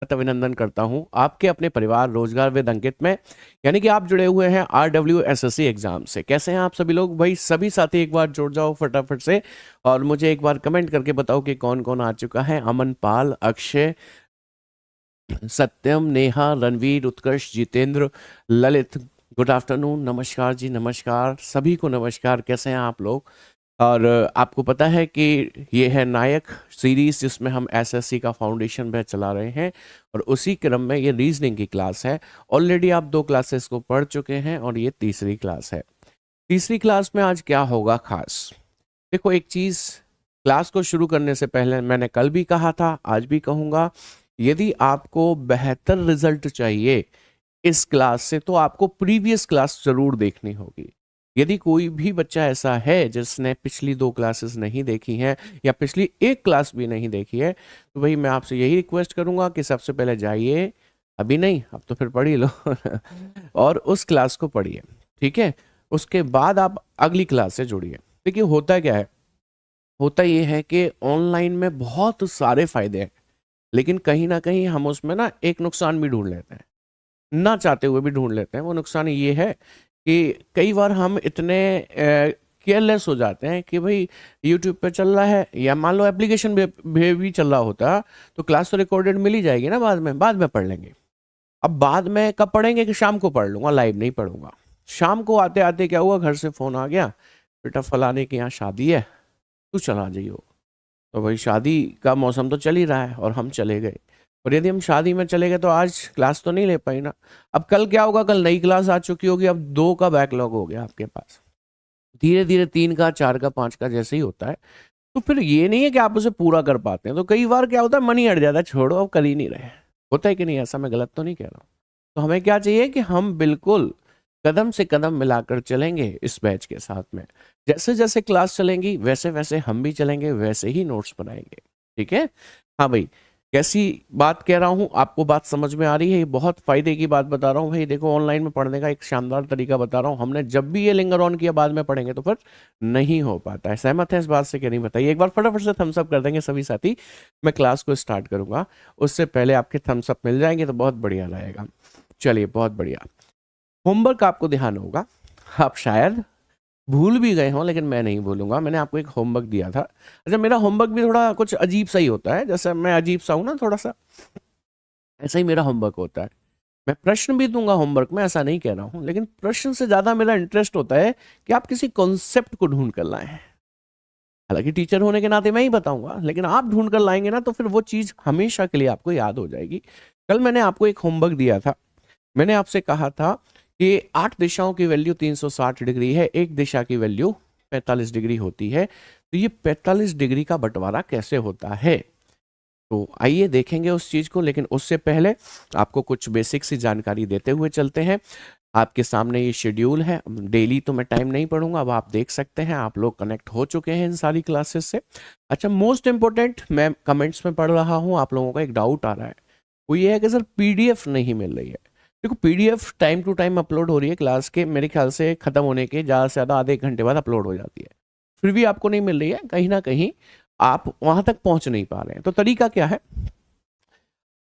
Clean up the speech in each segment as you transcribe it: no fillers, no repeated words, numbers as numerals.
अभिनंदन करता हूं आपके अपने परिवार रोजगार विद अंकित में, यानी कि आप जुड़े हुए हैं RWSSC एग्जाम से। कैसे हैं आप सभी लोग? भाई सभी साथी एक बार जुड़ जाओ फटाफट से और मुझे एक बार कमेंट करके बताओ कि कौन कौन आ चुका है। अमन पाल, अक्षय, सत्यम, नेहा, रणवीर, उत्कर्ष, जितेंद्र, ललित, गुड आफ्टरनून, नमस्कार जी, नमस्कार सभी को, नमस्कार। कैसे हैं आप लोग? और आपको पता है कि ये है नायक सीरीज जिसमें हम एसएससी का फाउंडेशन बैच चला रहे हैं और उसी क्रम में ये रीजनिंग की क्लास है। ऑलरेडी आप 2 क्लासेस को पढ़ चुके हैं और ये तीसरी क्लास है। तीसरी क्लास में आज क्या होगा खास? देखो एक चीज, क्लास को शुरू करने से पहले मैंने कल भी कहा था, आज भी कहूंगा, यदि आपको बेहतर रिजल्ट चाहिए इस क्लास से तो आपको प्रीवियस क्लास जरूर देखनी होगी। यदि कोई भी बच्चा ऐसा है जिसने पिछली 2 क्लासेस नहीं देखी हैं या पिछली 1 क्लास भी नहीं देखी है, तो भाई मैं आपसे यही रिक्वेस्ट करूंगा कि सबसे पहले जाइए, अभी नहीं अब तो फिर पढ़ ही लो और उस क्लास को पढ़िए, ठीक है? उसके बाद आप अगली क्लास से जुड़िए। देखिए होता क्या है, होता ये है कि ऑनलाइन में बहुत सारे फायदे हैं, लेकिन कहीं ना कहीं हम उसमें ना एक नुकसान भी ढूंढ लेते हैं, ना चाहते हुए भी ढूंढ लेते हैं। वो नुकसान ये है कि कई बार हम इतने केयरलेस हो जाते हैं कि भाई यूट्यूब पे चल रहा है या मान लो एप्लीकेशन भी चल रहा होता है तो क्लास तो रिकॉर्डेड मिल ही जाएगी ना, बाद में पढ़ लेंगे। अब बाद में कब पढ़ेंगे? कि शाम को पढ़ लूंगा, लाइव नहीं पढ़ूंगा। शाम को आते आते क्या हुआ, घर से फोन आ गया, बेटा फलाने के यहाँ शादी है, तू चला जाइयो। तो भाई शादी का मौसम तो चल ही रहा है और हम चले गए। और यदि हम शादी में चले गए तो आज क्लास तो नहीं ले पाई ना। अब कल क्या होगा? कल नई क्लास आ चुकी होगी, अब 2 का बैकलॉग हो गया आपके पास। धीरे धीरे 3 का, 4 का, 5 का जैसे ही होता है तो फिर ये नहीं है कि आप उसे पूरा कर पाते हैं। तो कई बार क्या होता है, मन ही हट जाता है, छोड़ो अब कर ही नहीं रहे। होता है कि नहीं? ऐसा मैं गलत तो नहीं कह रहा हूँ। तो हमें क्या चाहिए कि हम बिल्कुल कदम से कदम मिलाकर चलेंगे इस बैच के साथ में। जैसे जैसे क्लास चलेंगी वैसे वैसे हम भी चलेंगे, वैसे ही नोट्स बनाएंगे, ठीक है? हाँ भाई, कैसी बात कह रहा हूँ, आपको बात समझ में आ रही है? ये बहुत फायदे की बात बता रहा हूँ भाई। देखो ऑनलाइन में पढ़ने का एक शानदार तरीका बता रहा हूँ। हमने जब भी ये लिंगर ऑन किया बाद में पढ़ेंगे तो फिर नहीं हो पाता है। सहमत है इस बात से कि नहीं? बताइए एक बार फटाफट से थम्स अप कर देंगे सभी साथी। मैं क्लास को स्टार्ट करूंगा उससे पहले आपके थम्स अप मिल जाएंगे तो बहुत बढ़िया रहेगा। चलिए बहुत बढ़िया। होमवर्क आपको ध्यान होगा, आप शायद भूल भी गए हों लेकिन मैं नहीं भूलूंगा। मैंने आपको एक होमवर्क दिया था। अच्छा, मेरा होमवर्क भी थोड़ा कुछ अजीब सा ही होता है, जैसे मैं अजीब सा हूं ना थोड़ा सा, ऐसा ही मेरा होमवर्क होता है। मैं प्रश्न भी दूंगा होमवर्क में, ऐसा नहीं कह रहा हूं, लेकिन प्रश्न से ज्यादा मेरा इंटरेस्ट होता है कि आप किसी कॉन्सेप्ट को ढूंढ कर लाए। हालांकि टीचर होने के नाते मैं ही बताऊंगा, लेकिन आप ढूंढ कर लाएंगे ना तो फिर वो चीज हमेशा के लिए आपको याद हो जाएगी। कल मैंने आपको एक होमवर्क दिया था। मैंने आपसे कहा था कि 8 दिशाओं की वैल्यू 360 डिग्री है, एक दिशा की वैल्यू 45 डिग्री होती है। तो ये 45 डिग्री का बंटवारा कैसे होता है? तो आइए देखेंगे उस चीज को, लेकिन उससे पहले आपको कुछ बेसिक सी जानकारी देते हुए चलते हैं। आपके सामने ये शेड्यूल है। डेली तो मैं टाइम नहीं पढ़ूंगा, अब आप देख सकते हैं, आप लोग कनेक्ट हो चुके हैं इन सारी क्लासेस से। अच्छा, मोस्ट इंपोर्टेंट, मैं कमेंट्स में पढ़ रहा हूँ, आप लोगों का एक डाउट आ रहा है, वो ये है कि सर पीडीएफ नहीं मिल रही है। देखो PDF time to time upload हो रही है, क्लास के मेरे ख्याल से खत्म होने के ज़्यादा से ज़्यादा आधे 1 घंटे बाद अपलोड हो जाती है। फिर भी आपको नहीं मिल रही है, कहीं ना कहीं आप वहां तक पहुंच नहीं पा रहे हैं। तो तरीका क्या है?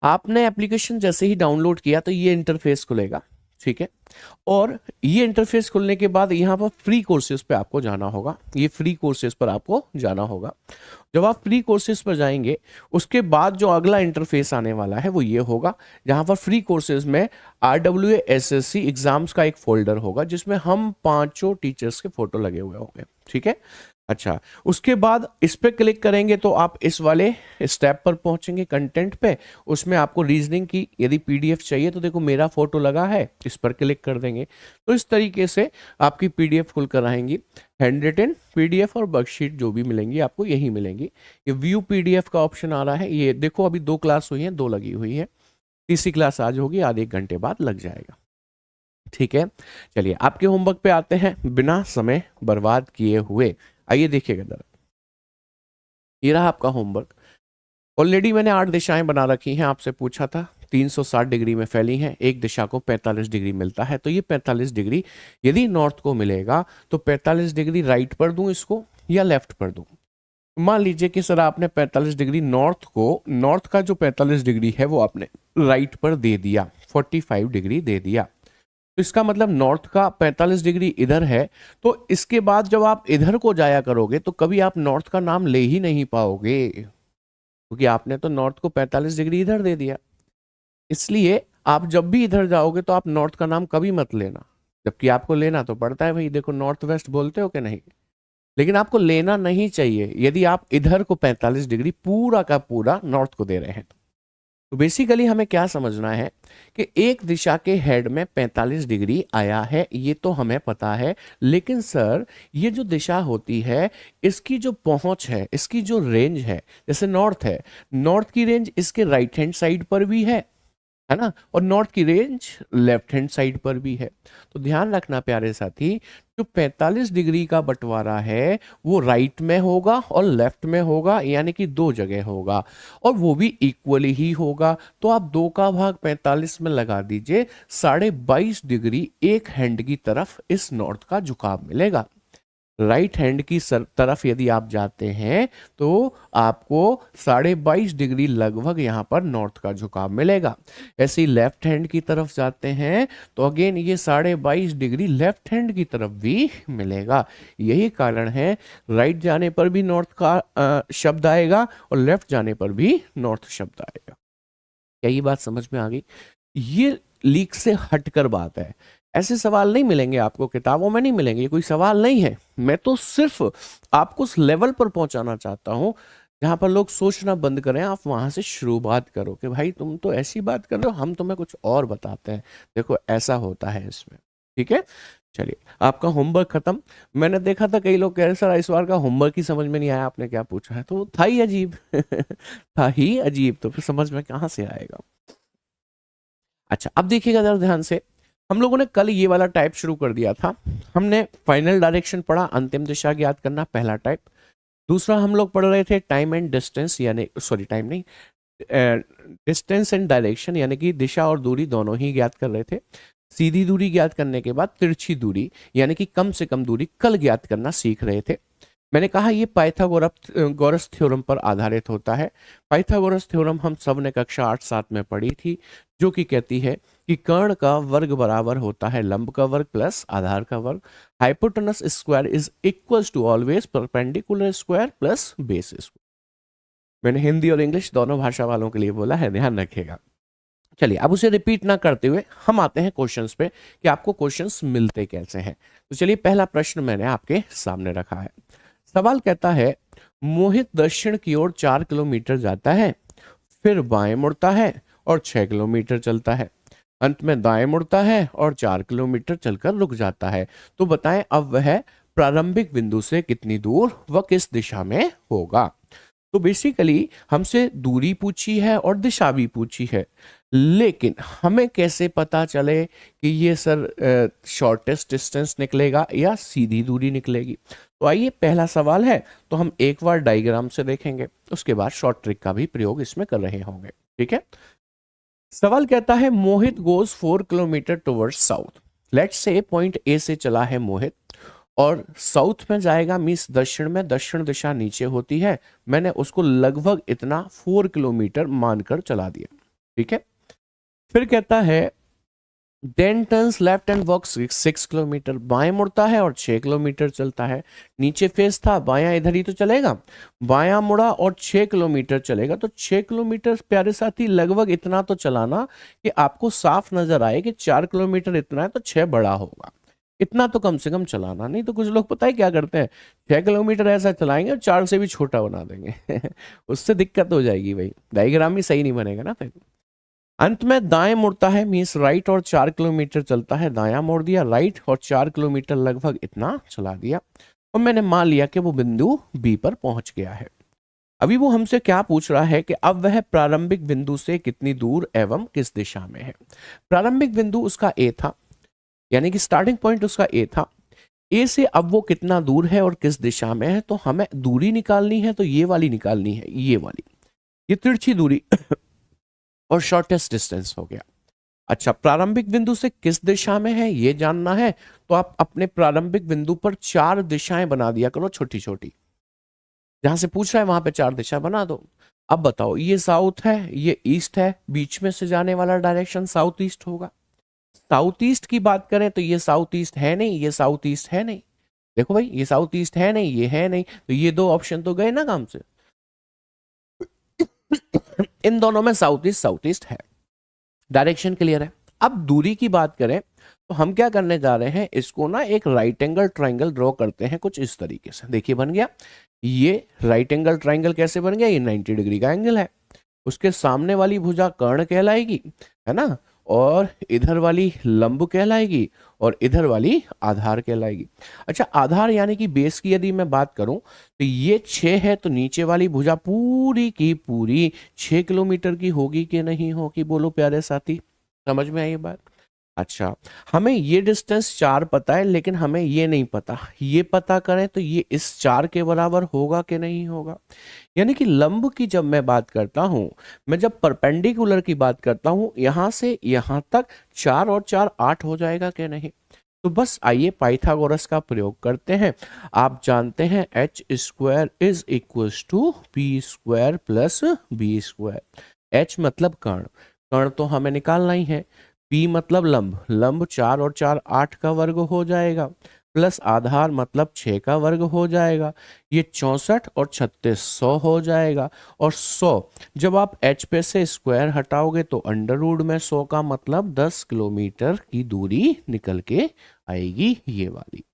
आपने एप्लीकेशन जैसे ही डाउनलोड किया तो ये इंटरफेस खुलेगा, ठीक है? और ये इंटरफेस खुलने के बाद यहाँ पर फ्री कोर्सेज पे आपको जाना होगा। ये फ्री कोर्सेज पर आपको जाना होगा। जब आप फ्री कोर्सेज पर जाएंगे उसके बाद जो अगला इंटरफेस आने वाला है वो ये होगा, जहाँ पर फ्री कोर्सेज में RWSSC एग्जाम्स का एक फोल्डर होगा जिसमें हम 5 टीचर्स के फोटो लगे हुए होंगे, ठीक है? अच्छा, उसके बाद इस पे क्लिक करेंगे तो आप इस वाले स्टेप पर पहुंचेंगे, कंटेंट पे। उसमें आपको रीजनिंग की यदि पीडीएफ चाहिए तो देखो मेरा फोटो लगा है, इस पर क्लिक कर देंगे तो इस तरीके से आपकी पीडीएफ खुल कर आएंगी। हैंड रिटन पीडीएफ और वर्कशीट जो भी मिलेंगी आपको यही मिलेंगी। ये व्यू पीडीएफ का ऑप्शन आ रहा है, ये देखो अभी 2 क्लास हुई है, 2 लगी हुई है, तीसरी क्लास आज होगी, आधे 1 घंटे बाद लग जाएगा, ठीक है? चलिए आपके होमवर्क पे आते हैं बिना समय बर्बाद किए हुए। आइए देखिएगा जरा, ये रहा आपका होमवर्क। ऑलरेडी मैंने 8 दिशाएं बना रखी हैं। आपसे पूछा था 360 डिग्री में फैली हैं, एक दिशा को 45 डिग्री मिलता है। तो ये 45 डिग्री यदि नॉर्थ को मिलेगा तो 45 डिग्री राइट पर दूं इसको या लेफ्ट पर दूं? मान लीजिए कि सर आपने 45 डिग्री नॉर्थ का जो 45 डिग्री है वो आपने राइट पर दे दिया, 45 डिग्री दे दिया। तो इसका मतलब नॉर्थ का 45 डिग्री इधर है, तो इसके बाद जब आप इधर को जाया करोगे तो कभी आप नॉर्थ का नाम ले ही नहीं पाओगे, क्योंकि आपने तो नॉर्थ को 45 डिग्री इधर दे दिया। इसलिए आप जब भी इधर जाओगे तो आप नॉर्थ का नाम कभी मत लेना, जबकि आपको लेना तो पड़ता है भाई, देखो नॉर्थ वेस्ट बोलते हो कि नहीं, लेकिन आपको लेना नहीं चाहिए यदि आप इधर को 45 डिग्री पूरा का पूरा नॉर्थ को दे रहे हैं। तो बेसिकली हमें क्या समझना है कि एक दिशा के हेड में 45 डिग्री आया है, ये तो हमें पता है, लेकिन सर ये जो दिशा होती है इसकी जो पहुंच है, इसकी जो रेंज है, जैसे नॉर्थ है, नॉर्थ की रेंज इसके राइट हैंड साइड पर भी है ना, और नॉर्थ की रेंज लेफ्ट हैंड साइड पर भी है। तो ध्यान रखना प्यारे साथी, जो 45 डिग्री का बंटवारा है वो राइट में होगा और लेफ्ट में होगा, यानी कि दो जगह होगा, और वो भी इक्वली ही होगा। तो आप 2 का भाग 45 में लगा दीजिए, 22.5 डिग्री एक हैंड की तरफ इस नॉर्थ का झुकाव मिलेगा। राइट हैंड की तरफ यदि आप जाते हैं तो आपको 22.5 डिग्री लगभग यहां पर नॉर्थ का झुकाव मिलेगा। ऐसे ही लेफ्ट हैंड की तरफ जाते हैं तो अगेन ये 22.5 डिग्री लेफ्ट हैंड की तरफ भी मिलेगा। यही कारण है राइट जाने पर भी नॉर्थ का शब्द आएगा और लेफ्ट जाने पर भी नॉर्थ शब्द आएगा। क्या ये बात समझ में आ गई? ये लीक से हटकर बात है, ऐसे सवाल नहीं मिलेंगे आपको, किताबों में नहीं मिलेंगे, ये कोई सवाल नहीं है। मैं तो सिर्फ आपको उस लेवल पर पहुंचाना चाहता हूं जहां पर लोग सोचना बंद करें, आप वहां से शुरुआत करो कि भाई तुम तो ऐसी बात कर रहे हो, हम तुम्हें कुछ और बताते हैं, देखो ऐसा होता है इसमें। ठीक है, चलिए आपका होमवर्क खत्म। मैंने देखा था कई लोग कह रहे सर इस बार का होमवर्क ही समझ में नहीं आया, आपने क्या पूछा है, तो था ही अजीब था ही अजीब, तो फिर समझ में कहां से आएगा। अच्छा अब देखिएगा जरा ध्यान से, हम लोगों ने कल ये वाला टाइप शुरू कर दिया था। हमने फाइनल डायरेक्शन पढ़ा, अंतिम दिशा ज्ञात करना पहला टाइप। दूसरा हम लोग पढ़ रहे थे टाइम एंड डिस्टेंस, यानी सॉरी टाइम नहीं, डिस्टेंस एंड डायरेक्शन, यानी कि दिशा और दूरी दोनों ही ज्ञात कर रहे थे। सीधी दूरी ज्ञात करने के बाद तिरछी दूरी यानी कि कम से कम दूरी कल ज्ञात करना सीख रहे थे। मैंने कहा ये पाइथागोरस थ्योरम पर आधारित होता है। पाइथागोरस थ्योरम हम सब ने कक्षा 8-7 में पढ़ी थी, जो कि कहती है कि कर्ण का वर्ग बराबर होता है लंब का वर्ग प्लस आधार का वर्ग। Hypotenuse square is equals to always perpendicular square plus base square. मैंने हिंदी और इंग्लिश दोनों भाषा वालों के लिए बोला है, ध्यान रखिएगा। चलिए अब उसे रिपीट ना करते हुए हम आते हैं क्वेश्चंस पे कि आपको क्वेश्चंस मिलते कैसे हैं। तो चलिए पहला प्रश्न मैंने आपके सामने रखा है। सवाल कहता है मोहित दक्षिण की ओर 4 किलोमीटर जाता है, फिर बाएं मुड़ता है और 6 किलोमीटर चलता है, अंत में दाएं मुड़ता है और 4 किलोमीटर चलकर रुक जाता है। तो बताएं अब वह प्रारंभिक बिंदु से कितनी दूर व किस दिशा में होगा। तो बेसिकली हमसे दूरी पूछी है और दिशा भी पूछी है, लेकिन हमें कैसे पता चले कि ये सर शॉर्टेस्ट डिस्टेंस निकलेगा या सीधी दूरी निकलेगी। तो आइए पहला सवाल है तो हम एक बार डायग्राम से देखेंगे, उसके बाद शॉर्ट ट्रिक का भी प्रयोग इसमें कर रहे होंगे। ठीक है, सवाल कहता है Mohit goes 4 kilometre towards south. Let's say point A से चला है मोहित और साउथ में जाएगा, मीन्स दक्षिण में, दक्षिण दिशा नीचे होती है, मैंने उसको लगभग इतना 4 किलोमीटर मानकर चला दिया। ठीक है, फिर कहता है then turns left and walk 6 kilometre, बाएं मुड़ता है और 6 किलोमीटर चलता है। नीचे फेस था, बायां इधर ही तो चलेगा, बायां मुड़ा और 6 किलोमीटर चलेगा। तो 6 किलोमीटर प्यारे साथी लगभग इतना तो चलाना कि आपको साफ नजर आए कि 4 किलोमीटर इतना है तो 6 बड़ा होगा, इतना तो कम से कम चलाना। नहीं तो कुछ लोग पता है क्या करते हैं, 6 किलोमीटर ऐसा चलाएंगे और 4 से भी छोटा बना देंगे उससे दिक्कत हो जाएगी भाई, डायग्राम ही सही नहीं बनेगा ना फिर। अंत में दाएं मुड़ता है, मीन्स राइट, और 4 किलोमीटर चलता है, दायां मोड़ दिया राइट और 4 किलोमीटर लगभग इतना चला दिया, और मैंने मान लिया कि वो बिंदु बी पर पहुंच गया है। अभी वो हमसे क्या पूछ रहा है कि अब वह प्रारंभिक बिंदु से कितनी दूर एवं किस दिशा में है। प्रारंभिक बिंदु उसका ए था, यानी कि स्टार्टिंग पॉइंट उसका ए था। ए से अब वो कितना दूर है और किस दिशा में है, तो हमें दूरी निकालनी है, तो ये वाली निकालनी है, ये वाली, ये तिरछी दूरी और शॉर्टेस्ट डिस्टेंस हो गया। अच्छा, प्रारंभिक बिंदु से किस दिशा में है ये जानना है, तो आप अपने प्रारंभिक बिंदु पर 4 दिशाएं बना दिया करो छोटी छोटी। जहां से पूछ रहा है वहां पे 4 दिशा बना दो। अब बताओ, ये साउथ है, ये ईस्ट है, बीच में से जाने वाला डायरेक्शन साउथ ईस्ट होगा। साउथ ईस्ट की बात करें तो ये साउथ ईस्ट है नहीं, ये साउथ ईस्ट है नहीं। देखो भाई, ये साउथ ईस्ट है नहीं, ये है नहीं, तो ये दो ऑप्शन तो गए ना काम से। इन दोनों में साउथ ईस्ट है। डायरेक्शन क्लियर है। अब दूरी की बात करें तो हम क्या करने जा रहे हैं, इसको ना एक राइट एंगल ट्राइंगल ड्रॉ करते हैं कुछ इस तरीके से। देखिए बन गया, ये राइट एंगल ट्राइंगल कैसे बन गया, ये 90 डिग्री का एंगल है। उसके सामने वाली भुजा कर्ण कहलाएगी, है ना, और इधर वाली लंब कहलाएगी, और इधर वाली आधार कहलाएगी। अच्छा, आधार यानी कि बेस की यदि मैं बात करूं तो ये 6 है, तो नीचे वाली भुजा पूरी की पूरी 6 किलोमीटर की होगी कि नहीं होगी, बोलो प्यारे साथी, समझ में आई ये बात। अच्छा, हमें ये डिस्टेंस 4 पता है, लेकिन हमें ये नहीं पता, ये पता करें तो ये इस 4 के बराबर होगा कि नहीं होगा। यानी कि लंब की जब मैं बात करता हूं, मैं जब परपेंडिकुलर की बात करता हूं, यहां से यहां तक 4 और 4 8 हो जाएगा कि नहीं। तो बस आइए पाइथागोरस का प्रयोग करते हैं। आप जानते हैं H square is equal to P square plus B square. H मतलब कर्ण, कर्ण तो हमें निकालना ही है। पी मतलब लंब, लंब 4 और 4 8 का वर्ग हो जाएगा, प्लस आधार मतलब 6 का वर्ग हो जाएगा। ये 64 और 36 100 हो जाएगा। और 100 जब आप एच पे से स्क्वायर हटाओगे तो अंडर रूट में 100 का मतलब 10 किलोमीटर की दूरी निकल के आएगी, ये वाली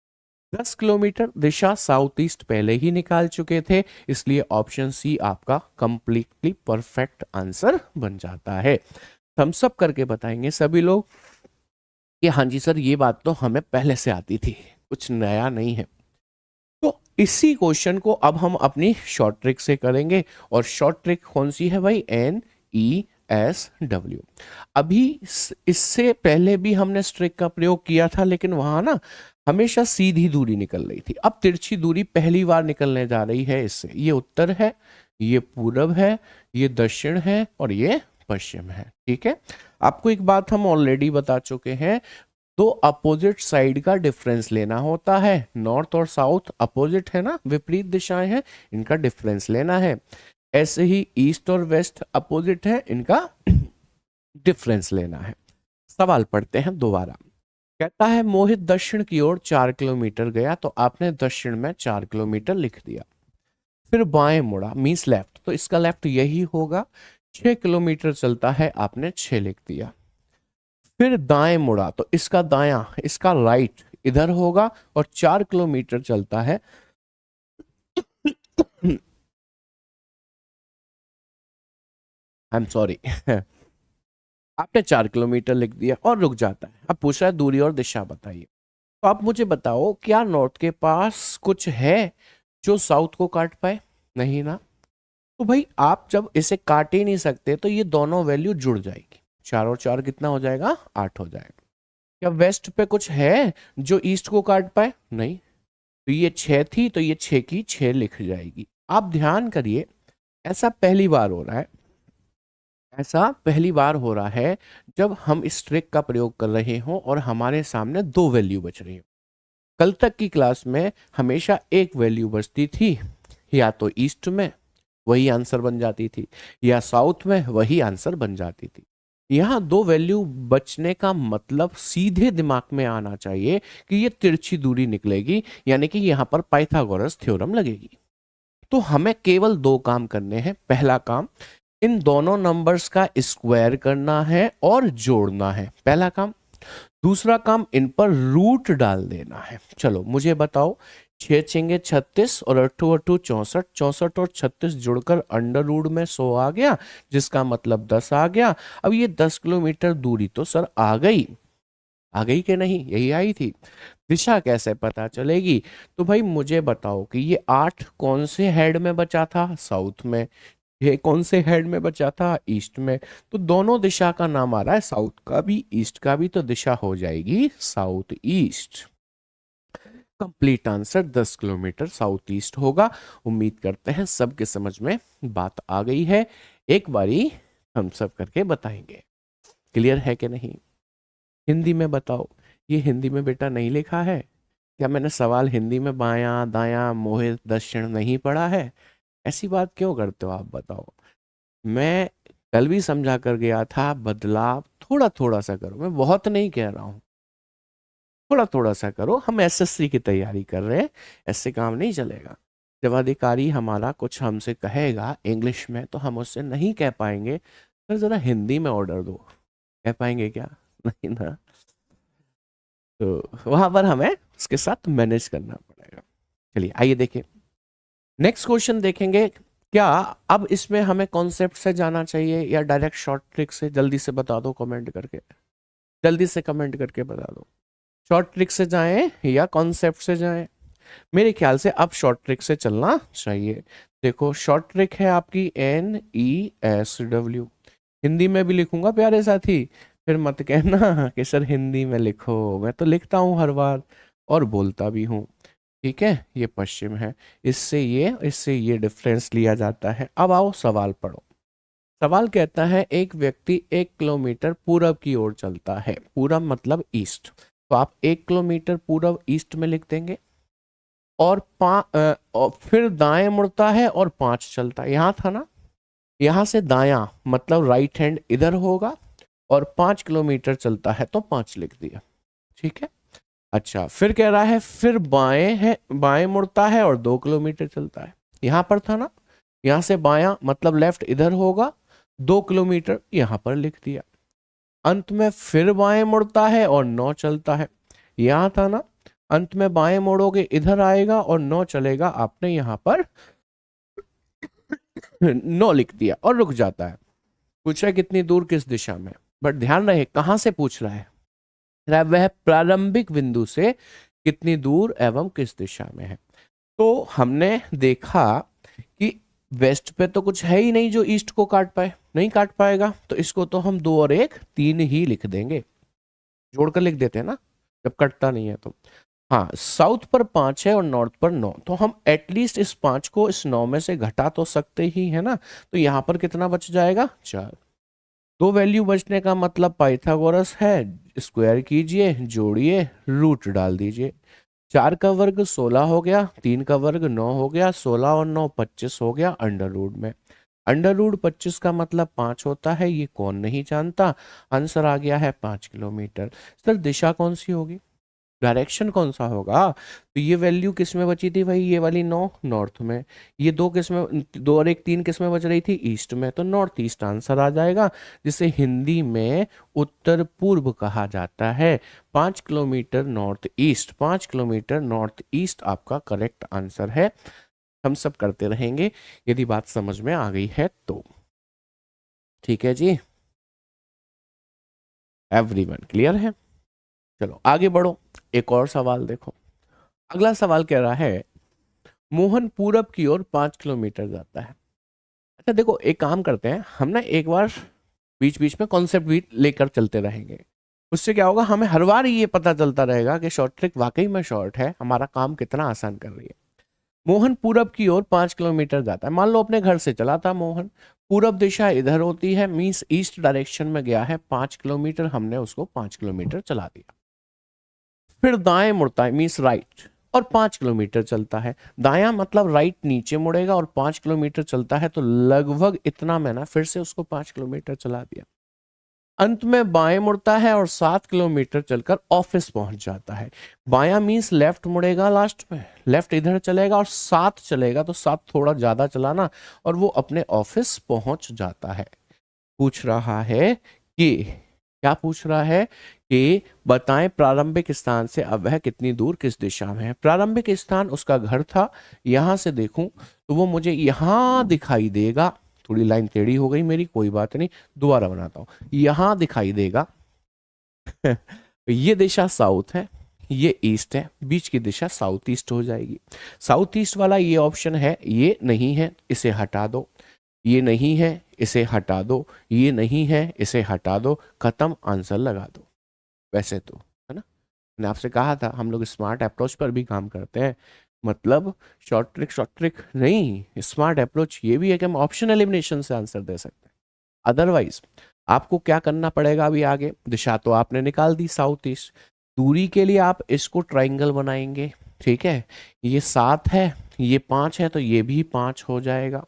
10 किलोमीटर। दिशा साउथ ईस्ट पहले ही निकाल चुके थे, इसलिए ऑप्शन सी आपका कंप्लीटली परफेक्ट आंसर बन जाता है। हम सब करके बताएंगे सभी लोग कि हाँ जी सर, ये बात तो हमें पहले से आती थी, कुछ नया नहीं है। तो इसी क्वेश्चन को अब हम अपनी शॉर्ट ट्रिक से करेंगे। और शॉर्ट ट्रिक कौन सी है भाई, NESW। अभी इससे पहले भी हमने इस ट्रिक का प्रयोग किया था, लेकिन वहां ना हमेशा सीधी दूरी निकल रही थी। अब तिरछी दूरी पहली बार निकलने जा रही है इससे। ये उत्तर है, ये पूरब है, ये दक्षिण है, और ये पश्चिम है। ठीक है, आपको एक बात हम ऑलरेडी बता चुके हैं, तो अपोजिट साइड का डिफरेंस लेना होता है। नॉर्थ और साउथ अपोजिट है ना, विपरीत दिशाएं हैं, इनका डिफरेंस लेना है। ऐसे ही ईस्ट और वेस्ट अपोजिट है, इनका डिफरेंस लेना है। सवाल पढ़ते हैं दोबारा। कहता है मोहित दक्षिण की ओर 4 किलोमीटर गया, तो आपने दक्षिण में 4 किलोमीटर लिख दिया। फिर बाएं मुड़ा, मीन्स लेफ्ट, तो इसका लेफ्ट यही होगा। 6 किलोमीटर चलता है, आपने 6 लिख दिया। फिर दाएं मुड़ा, तो इसका दायां, इसका राइट इधर होगा, और 4 किलोमीटर चलता है। I am sorry. आपने 4 किलोमीटर लिख दिया और रुक जाता है। अब पूछ रहा है दूरी और दिशा बताइए। तो आप मुझे बताओ, क्या नॉर्थ के पास कुछ है जो साउथ को काट पाए? नहीं ना। तो भाई आप जब इसे काट ही नहीं सकते, तो ये दोनों वैल्यू जुड़ जाएगी। 4 और 4 कितना हो जाएगा, 8 हो जाएगा। क्या वेस्ट पे कुछ है जो ईस्ट को काट पाए? नहीं। तो ये 6 थी, तो ये 6 की 6 लिख जाएगी। आप ध्यान करिए, ऐसा पहली बार हो रहा है, ऐसा पहली बार हो रहा है जब हम इस ट्रिक का प्रयोग कर रहे हों और हमारे सामने दो वैल्यू बच रही हो। कल तक की क्लास में हमेशा एक वैल्यू बचती थी, या तो ईस्ट में वही आंसर बन जाती थी, या साउथ में वही आंसर बन जाती थी। यहाँ दो वैल्यू बचने का मतलब सीधे दिमाग में आना चाहिए कि ये तिरछी दूरी निकलेगी, यानी कि यहाँ पर पाइथागोरस थ्योरम लगेगी। तो हमें केवल दो काम करने हैं। पहला काम, इन दोनों नंबर्स का स्क्वायर करना है और जोड़ना है, पहला काम। दूसरा काम, इन पर रूट डाल देना है। चलो मुझे बताओ, 6 छेंगे 36 और 8 8 64, 64 और 36 जुड़कर अंडर रूट में 100 आ गया, जिसका मतलब 10 आ गया। अब ये 10 किलोमीटर दूरी तो सर आ गई कि नहीं, यही आई थी। दिशा कैसे पता चलेगी? तो भाई मुझे बताओ कि ये 8 कौन से हेड में बचा था, साउथ में। ये कौन से हेड में बचा था, ईस्ट में। तो दोनों दिशा का नाम आ रहा है, साउथ का भी ईस्ट का भी, तो दिशा हो जाएगी south east. Complete answer 10 kilometre south east होगा। उम्मीद करते हैं सबके समझ में बात आ गई है। एक बारी हम सब करके बताएंगे, क्लियर है कि नहीं। हिंदी में बताओ, ये हिंदी में बेटा नहीं लिखा है क्या? मैंने सवाल हिंदी में बायां दायां मोहित दक्षिण नहीं पढ़ा है? ऐसी बात क्यों करते हो आप, बताओ। मैं कल भी समझा कर गया था, बदलाव थोड़ा थोड़ा सा करो, मैं बहुत नहीं कह रहा हूँ, थोड़ा थोड़ा सा करो। हम एसएससी की तैयारी कर रहे हैं, ऐसे काम नहीं चलेगा। जब अधिकारी हमारा कुछ हमसे कहेगा इंग्लिश में तो हम उससे नहीं कह पाएंगे सर जरा हिंदी में ऑर्डर दो, कह पाएंगे क्या? नहीं ना। तो वहां पर हमें उसके साथ मैनेज करना पड़ेगा। चलिए आइए देखिए, नेक्स्ट क्वेश्चन देखेंगे। क्या अब इसमें हमें कॉन्सेप्ट से जाना चाहिए या डायरेक्ट शॉर्ट ट्रिक से? जल्दी से बता दो कमेंट करके, जल्दी से कमेंट करके बता दो, शॉर्ट ट्रिक से जाएं या कॉन्सेप्ट से जाएं? मेरे ख्याल से अब शॉर्ट ट्रिक से चलना चाहिए। देखो शॉर्ट ट्रिक है आपकी NESW, हिंदी में भी लिखूंगा प्यारे साथी, फिर मत कहना कि सर हिंदी में लिखो, मैं तो लिखता हूँ हर बार और बोलता भी हूँ। ठीक है, ये पश्चिम है, इससे ये डिफरेंस लिया जाता है। अब आओ सवाल पढ़ो। सवाल कहता है एक व्यक्ति 1 किलोमीटर पूरब की ओर चलता है, पूरब मतलब ईस्ट, तो आप 1 किलोमीटर पूरब ईस्ट में लिख देंगे। और फिर दाएं मुड़ता है और 5 चलता है, यहाँ था ना, यहाँ से दायां मतलब राइट हैंड इधर होगा, और 5 किलोमीटर चलता है तो 5 लिख दिया। ठीक है, अच्छा फिर कह रहा है फिर बाएं मुड़ता है और 2 किलोमीटर चलता है, यहाँ पर था ना, यहाँ से बायां मतलब लेफ्ट इधर होगा, 2 किलोमीटर यहाँ पर लिख दिया। अंत में फिर बाएं मुड़ता है और 9 चलता है, यहाँ था ना, अंत में बाएं मोड़ोगे इधर आएगा और 9 चलेगा, आपने यहाँ पर 9 लिख दिया और रुक जाता है। पूछ रहा है कितनी दूर किस दिशा में, बट ध्यान रहे कहां से पूछ रहा है, वह प्रारंभिक बिंदु से कितनी दूर एवं किस दिशा में है। तो हमने देखा कि वेस्ट पे तो कुछ है ही नहीं जो ईस्ट को काट पाए, नहीं काट पाएगा, तो इसको तो हम 2 और 1 3 ही लिख देंगे, जोड़कर लिख देते हैं ना जब कटता नहीं है तो। हाँ, साउथ पर 5 है और नॉर्थ पर 9, तो हम एटलीस्ट इस 5 को इस 9 में से घटा तो सकते ही है ना, तो यहाँ पर कितना बच जाएगा, 4। 2 वैल्यू बचने का मतलब पाइथागोरस है, स्क्वायर कीजिए, जोड़िए, रूट डाल दीजिए। 4 का वर्ग 16 हो गया, 3 का वर्ग 9 हो गया, 16 और 9 25 हो गया अंडर रूट में। अंडर रूट 25 का मतलब 5 होता है, ये कौन नहीं जानता। आंसर आ गया है 5 किलोमीटर। सर दिशा कौन सी होगी, डायरेक्शन कौन सा होगा? तो ये वैल्यू किस में बची थी भाई, ये वाली 9 नॉर्थ में, ये 2 किस में, 2 और 1 3 किस में बच रही थी, ईस्ट में, तो नॉर्थ ईस्ट आंसर आ जाएगा, जिसे हिंदी में उत्तर पूर्व कहा जाता है। 5 kilometre north east, 5 kilometre north east आपका करेक्ट आंसर है। हम सब करते रहेंगे यदि बात समझ में आ गई है तो। ठीक है जी, एवरीवन क्लियर है? चलो आगे बढ़ो, एक और सवाल देखो। अगला सवाल कह रहा है मोहन पूरब की ओर 5 किलोमीटर जाता है। अच्छा देखो एक काम करते हैं हम ना, एक बार बीच बीच में कॉन्सेप्ट भी लेकर चलते रहेंगे, उससे क्या होगा, हमें हर बार ये पता चलता रहेगा कि शॉर्ट ट्रिक वाकई में शॉर्ट है, हमारा काम कितना आसान कर रही है। मोहन पूरब की ओर 5 किलोमीटर जाता है, मान लो अपने घर से चला था मोहन, पूरब दिशा इधर होती है, मीन्स ईस्ट डायरेक्शन में गया है, 5 किलोमीटर, हमने उसको 5 किलोमीटर चला दिया। फिर दाएं मुड़ता है, मीन्स राइट, और 5 किलोमीटर चलता है। दायां मतलब राइट नीचे मुड़ेगा और 5 किलोमीटर चलता है, तो लगभग इतना मैं ना फिर से उसको 5 किलोमीटर चला दिया। अंत में बाएं मुड़ता है और 7 किलोमीटर चलकर ऑफिस पहुंच जाता है। बायां मीन्स लेफ्ट मुड़ेगा, लास्ट में लेफ्ट इधर चलेगा और 7 चलेगा, तो 7 थोड़ा ज्यादा चलाना और वो अपने ऑफिस पहुंच जाता है। पूछ रहा है कि, क्या पूछ रहा है कि बताएं प्रारंभिक स्थान से अब वह कितनी दूर किस दिशा में है। प्रारंभिक स्थान उसका घर था, यहां से देखूं तो वो मुझे यहां दिखाई देगा, थोड़ी लाइन टेढ़ी हो गई मेरी, कोई बात नहीं, दोबारा बनाता हूं, यहां दिखाई देगा ये दिशा साउथ है, ये ईस्ट है, बीच की दिशा साउथ ईस्ट हो जाएगी। साउथ ईस्ट वाला ये ऑप्शन है, ये नहीं है, इसे हटा दो, ये नहीं है, इसे हटा दो, ये नहीं है, इसे हटा दो, खत्म, आंसर लगा दो। वैसे तो है ना, मैंने आपसे कहा था हम लोग स्मार्ट अप्रोच पर भी काम करते हैं, मतलब शॉर्ट ट्रिक नहीं, स्मार्ट अप्रोच ये भी है कि हम ऑप्शन एलिमिनेशन से आंसर दे सकते हैं। अदरवाइज आपको क्या करना पड़ेगा अभी आगे, दिशा तो आपने निकाल दी साउथ ईस्ट, दूरी के लिए आप इसको ट्राइंगल बनाएंगे, ठीक है, ये 7 है, ये 5 है, तो ये भी 5 हो जाएगा।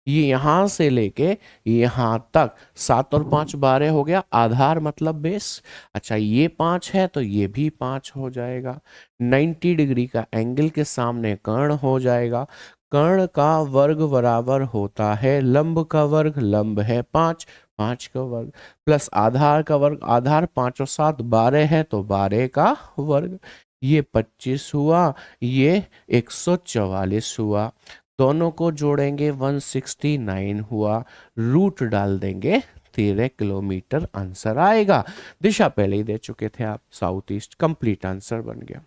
ये यहां से लेके यहां तक 7 और 5 12 हो गया, आधार मतलब बेस। अच्छा, ये 5 है तो ये भी 5 हो जाएगा। 90 डिग्री का एंगल के सामने कर्ण हो जाएगा। कर्ण का वर्ग बराबर होता है लंब का वर्ग, लंब है 5, 5 का वर्ग प्लस आधार का वर्ग, आधार 5 और 7 12 है तो 12 का वर्ग। ये 25 हुआ, ये 144 हुआ, दोनों को जोड़ेंगे 169 हुआ, रूट डाल देंगे 13 किलोमीटर आंसर आएगा। दिशा पहले ही दे चुके थे आप, साउथ ईस्ट, कंप्लीट आंसर बन गया।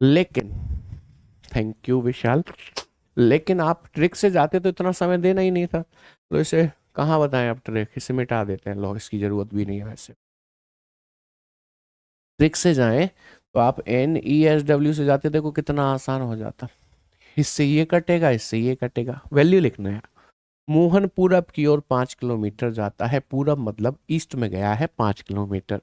लेकिन थैंक यू विशाल, लेकिन आप ट्रिक से जाते तो इतना समय देना ही नहीं था, तो इसे कहाँ बताएं आप, ट्रिक इसे मिटा देते हैं लोग, इसकी जरूरत भी नहीं है वैसे। ट्रिक से जाएं तो आप NESW से जाते देखो कितना आसान हो जाता। इससे ये कटेगा, इससे ये कटेगा, वैल्यू लिखना है। मोहन पूरब की ओर 5 किलोमीटर जाता है, पूरब मतलब ईस्ट में गया है 5 किलोमीटर,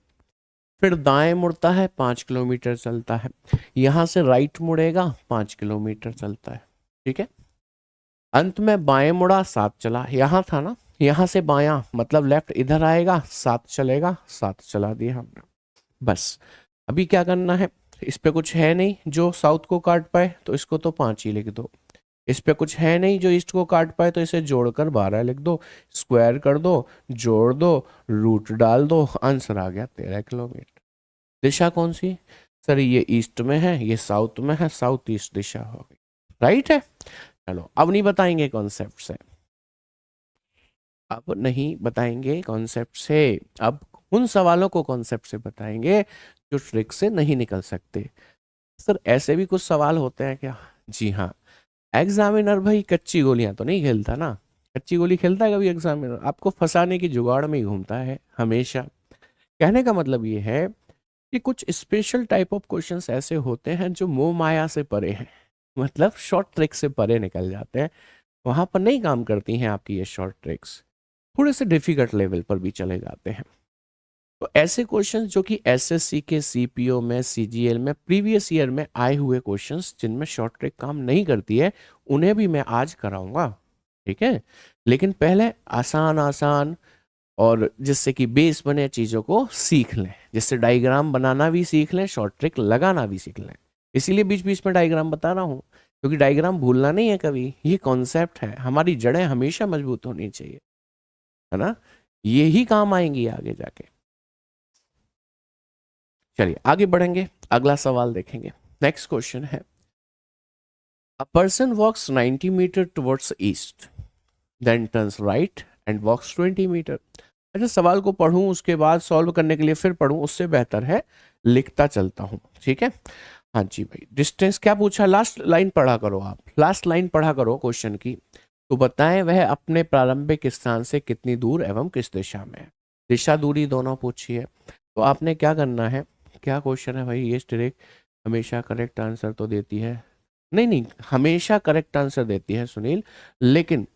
फिर दाएं मुड़ता है 5 किलोमीटर चलता है, यहां से राइट मुड़ेगा 5 किलोमीटर चलता है, ठीक है। अंत में बाएं मुड़ा 7 चला, यहां था ना, यहां से बायां मतलब लेफ्ट इधर आएगा 7 चलेगा, 7 चला दिया हमने। बस अभी क्या करना है, इस पे कुछ है नहीं जो साउथ को काट पाए तो इसको तो 5 ही लिख दो, इस पे कुछ है नहीं जो ईस्ट को काट पाए तो इसे जोड़कर 12 लिख दो, स्क्वायर कर दो, जोड़ दो, रूट डाल दो, आंसर आ गया 13 किलोमीटर। दिशा कौन सी सर, ये ईस्ट में है, ये साउथ में है, साउथ ईस्ट दिशा हो गई, राइट है। चलो अब नहीं बताएंगे कॉन्सेप्ट से, अब नहीं बताएंगे कॉन्सेप्ट से, अब उन सवालों को कॉन्सेप्ट से बताएंगे जो ट्रिक से नहीं निकल सकते। सर ऐसे भी कुछ सवाल होते हैं क्या? जी हाँ, एग्जामिनर भाई कच्ची गोलियां तो नहीं खेलता ना, कच्ची गोली खेलता है कभी एग्जामिनर? आपको फंसाने की जुगाड़ में ही घूमता है हमेशा। कहने का मतलब ये है कि कुछ स्पेशल टाइप ऑफ क्वेश्चंस ऐसे होते हैं जो मोह माया से परे हैं, मतलब शॉर्ट ट्रिक से परे निकल जाते हैं, वहां पर नहीं काम करती हैं आपकी ये शॉर्ट ट्रिक्स, थोड़े से डिफिकल्ट लेवल पर भी चले जाते हैं। तो ऐसे क्वेश्चंस जो कि एसएससी के सीपीओ में, सीजीएल में प्रीवियस ईयर में आए हुए क्वेश्चंस जिनमें शॉर्ट ट्रिक काम नहीं करती है, उन्हें भी मैं आज कराऊंगा, ठीक है। लेकिन पहले आसान आसान और जिससे कि बेस बने चीज़ों को सीख लें, जिससे डायग्राम बनाना भी सीख लें, शॉर्ट ट्रिक लगाना भी सीख लें। इसीलिए बीच बीच में डायग्राम बता रहा हूँ, क्योंकि डायग्राम भूलना नहीं है कभी, ये कॉन्सेप्ट है, हमारी जड़ें हमेशा मजबूत होनी चाहिए, है ना, ये ही काम आएंगी आगे जाके। चलिए आगे बढ़ेंगे, अगला सवाल देखेंगे। नेक्स्ट क्वेश्चन है, a person walks 90 metre towards east then turns right and walks 20 metre. अच्छा, सवाल को पढ़ूं उसके बाद सॉल्व करने के लिए फिर पढ़ूं, उससे बेहतर है लिखता चलता हूं, ठीक है। हाँ जी भाई, डिस्टेंस क्या पूछा, लास्ट लाइन पढ़ा करो आप, लास्ट लाइन पढ़ा करो क्वेश्चन की। तो बताएं वह अपने प्रारंभिक स्थान से कितनी दूर एवं किस दिशा में है। दिशा दूरी दोनों पूछी है, तो आपने क्या करना है, क्या क्वेश्चन है भाई, ये ट्रिक हमेशा करेक्ट आंसर तो देती है, नहीं नहीं हमेशा करेक्ट आंसर देती है सुनील, लेकिन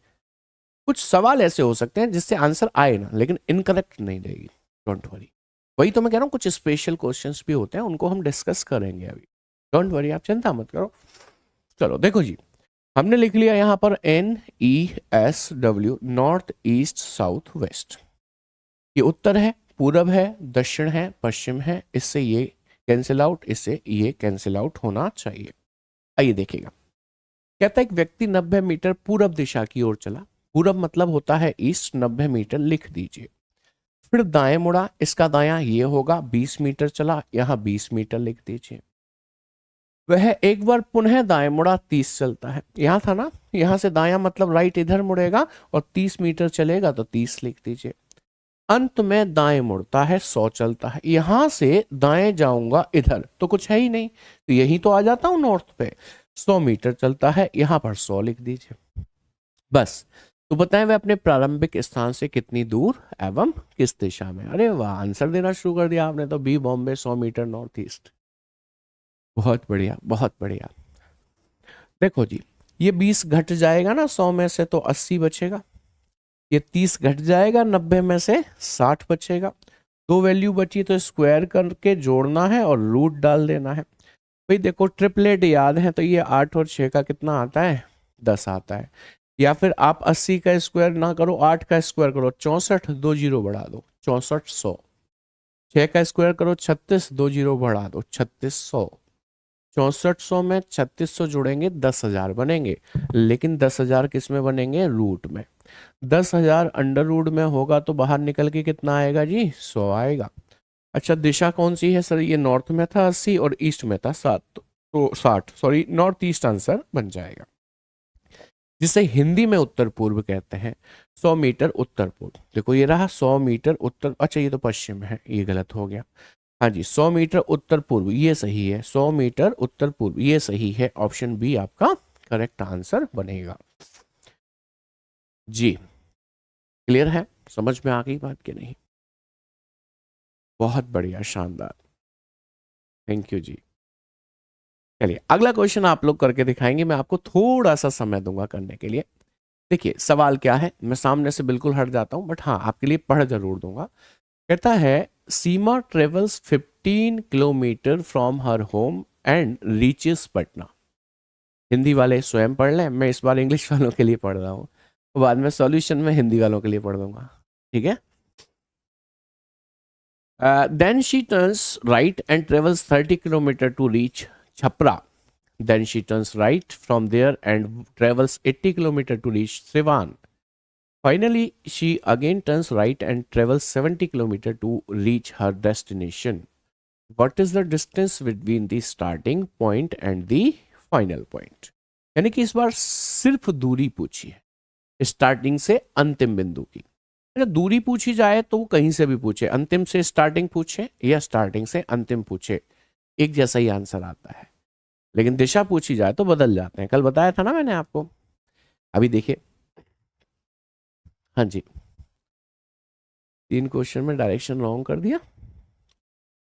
कुछ सवाल ऐसे हो सकते हैं जिससे आंसर आए ना, लेकिन इनकरेक्ट नहीं देगी, डोंट वरी। वही तो मैं कह रहा हूँ, कुछ स्पेशल क्वेश्चंस भी होते हैं, उनको हम डिस्कस करेंगे अभी, डोंट वरी, आप चिंता मत करो। चलो देखो जी, हमने लिख लिया यहाँ पर NESW, north east south west. ये उत्तर है, पूरब है, दक्षिण है, पश्चिम है, इससे ये कैंसिल आउट, इससे ये कैंसिल आउट होना चाहिए। आइए देखिएगा, कहता है एक व्यक्ति 90 मीटर पूरब दिशा की ओर चला, पूरब मतलब होता है ईस्ट, 90 मीटर लिख दीजिए। फिर दाएं मुड़ा, इसका दायां ये होगा, 20 मीटर चला, यहां 20 मीटर लिख दीजिए। वह एक बार पुनः दाएं मुड़ा, 30 चलता है, यहां था ना, यहां से दायां मतलब राइट इधर मुड़ेगा और 30 मीटर चलेगा तो 30 लिख दीजिए। अंत में दाएं मुड़ता है, 100 चलता है, यहां से दाएं जाऊंगा इधर तो कुछ है ही नहीं, तो यही तो आ जाता हूं नॉर्थ पे, 100 मीटर चलता है, यहां पर 100 लिख दीजिए। बस, तो बताएं वह अपने प्रारंभिक स्थान से कितनी दूर एवं किस दिशा में। अरे वाह, आंसर देना शुरू कर दिया आपने तो, B Bombay 100 metre north east, बहुत बढ़िया बहुत बढ़िया। देखो जी, ये 20 घट जाएगा ना 100 में से तो 80 बचेगा, ये 30 घट जाएगा 90 में से 60 बचेगा, दो वैल्यू बची तो स्क्वायर करके जोड़ना है और रूट डाल देना है। भाई देखो ट्रिपलेट याद है तो ये 8 और 6 का कितना आता है, 10 आता है। या फिर आप 80 का स्क्वायर ना करो, 8 का स्क्वायर करो, 64, 2 जीरो बढ़ा दो 6400। 6 का स्क्वायर करो 36, 2 जीरो बढ़ा दो 3600। 6400 में 3600 जोड़ेंगे 10,000 बनेंगे, लेकिन 10,000 किस में बनेंगे, रूट में। 10,000 अंडर रूट में होगा तो बाहर निकल के कितना आएगा जी, 100 आएगा। अच्छा दिशा कौन सी है सर, ये नॉर्थ में था 80 और ईस्ट में था 7, तो 60, सॉरी नॉर्थ ईस्ट आंसर बन जाएगा, जिसे हिंदी में उत्तर पूर्व कहते हैं। 100 मीटर उत्तर पूर्व, देखो ये रहा 100 मीटर उत्तर, अच्छा ये तो पश्चिम है, ये गलत हो गया। हाँ जी 100 मीटर उत्तर पूर्व ये सही है, 100 मीटर उत्तर पूर्व ये सही है, ऑप्शन बी आपका करेक्ट आंसर बनेगा जी। क्लियर है, समझ में आ गई बात कि नहीं? बहुत बढ़िया, शानदार, थैंक यू जी। चलिए अगला क्वेश्चन आप लोग करके दिखाएंगे, मैं आपको थोड़ा सा समय दूंगा करने के लिए। देखिए सवाल क्या है, मैं सामने से बिल्कुल हट जाता हूं बट हाँ आपके लिए पढ़ जरूर दूंगा। कहता है Seema travels 15 kilometre from her home and reaches Patna. Hindi वाले स्वयं पढ़ लें, मैं इस बार इंग्लिश वालों के लिए पढ़ रहा हूँ, बाद में सॉल्यूशन में हिंदी वालों के लिए पढ़ दूंगा, ठीक है। Then she turns right and travels 30 kilometre to reach Chhapra. Then she turns right from there and travels 80 kilometers to reach Sivan. Finally, she again turns right and travels 70 kilometers to reach her destination. What is the distance between the starting point and the final point? यानी कि इस बार सिर्फ दूरी पूछी है, starting से अंतिम बिंदु की। अगर दूरी पूछी जाए तो वो कहीं से भी पूछे, अंतिम से स्टार्टिंग पूछे या स्टार्टिंग से अंतिम पूछे, एक जैसा ही आंसर आता है। लेकिन दिशा पूछी जाए तो बदल जाते हैं, कल बताया था ना मैंने आपको। अभी देखिए, हाँ जी 3 क्वेश्चन में डायरेक्शन रॉन्ग कर दिया,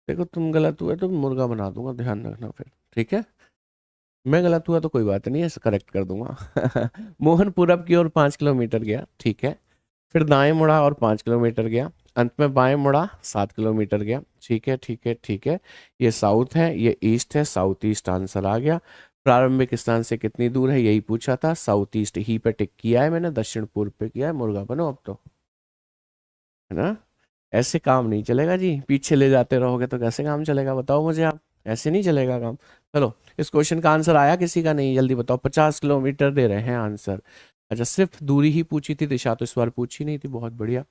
देखो तुम गलत हुए तो मुर्गा बना दूंगा, ध्यान रखना फिर, ठीक है। मैं गलत हुआ तो कोई बात नहीं है, करेक्ट कर दूंगा। मोहन पूरब की ओर 5 किलोमीटर गया, ठीक है, फिर दाएं मुड़ा और 5 किलोमीटर गया, अंत में बाएं मुड़ा 7 किलोमीटर गया, ठीक है ठीक है ठीक है। ये साउथ है, ये ईस्ट है, साउथ ईस्ट आंसर आ गया। प्रारंभिक स्थान से कितनी दूर है यही पूछा था, साउथ ईस्ट ही पे टिक किया है मैंने, दक्षिण पूर्व पे किया है, मुर्गा बनो अब तो, है ना। ऐसे काम नहीं चलेगा जी, पीछे ले जाते रहोगे तो कैसे काम चलेगा, बताओ मुझे आप, ऐसे नहीं चलेगा काम। चलो इस क्वेश्चन का आंसर आया किसी का, नहीं जल्दी बताओ। 50 किलोमीटर दे रहे हैं आंसर। अच्छा सिर्फ दूरी ही पूछी थी, दिशा तो इस बार पूछी नहीं थी, बहुत बढ़िया।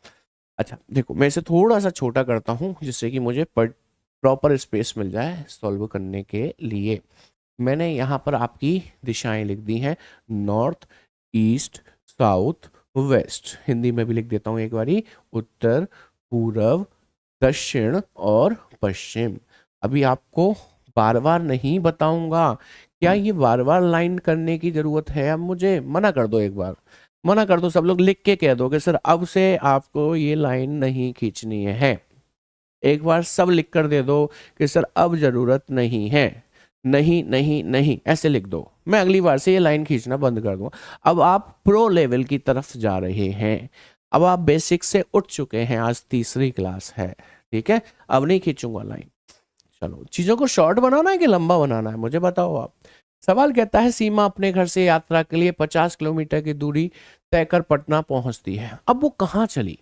अच्छा देखो मैं इसे थोड़ा सा छोटा करता हूँ जिससे कि मुझे प्रॉपर स्पेस मिल जाए सॉल्व करने के लिए। मैंने यहाँ पर आपकी दिशाएं लिख दी हैं, north east south west, Hindi में भी लिख देता हूँ एक बारी, उत्तर पूर्व दक्षिण और पश्चिम। अभी आपको बार बार नहीं बताऊंगा, क्या ये बार बार लाइन करने की जरूरत है, अब मुझे मना कर दो, एक बार मना कर दो, सब लोग लिख के कह दो कि सर अब से आपको ये लाइन नहीं खींचनी है। एक बार सब लिख कर दे दो कि सर अब जरूरत नहीं है, नहीं नहीं नहीं ऐसे लिख दो, मैं अगली बार से ये लाइन खींचना बंद कर दूंगा। अब आप प्रो लेवल की तरफ जा रहे हैं, अब आप बेसिक से उठ चुके हैं, आज तीसरी क्लास है, ठीक है, अब नहीं खींचूंगा लाइन। चलो चीजों को शॉर्ट बनाना है कि लंबा बनाना है मुझे बताओ आप। सवाल कहता है सीमा अपने घर से यात्रा के लिए 50 किलोमीटर की दूरी तय कर पटना पहुंचती है। अब वो कहाँ चली,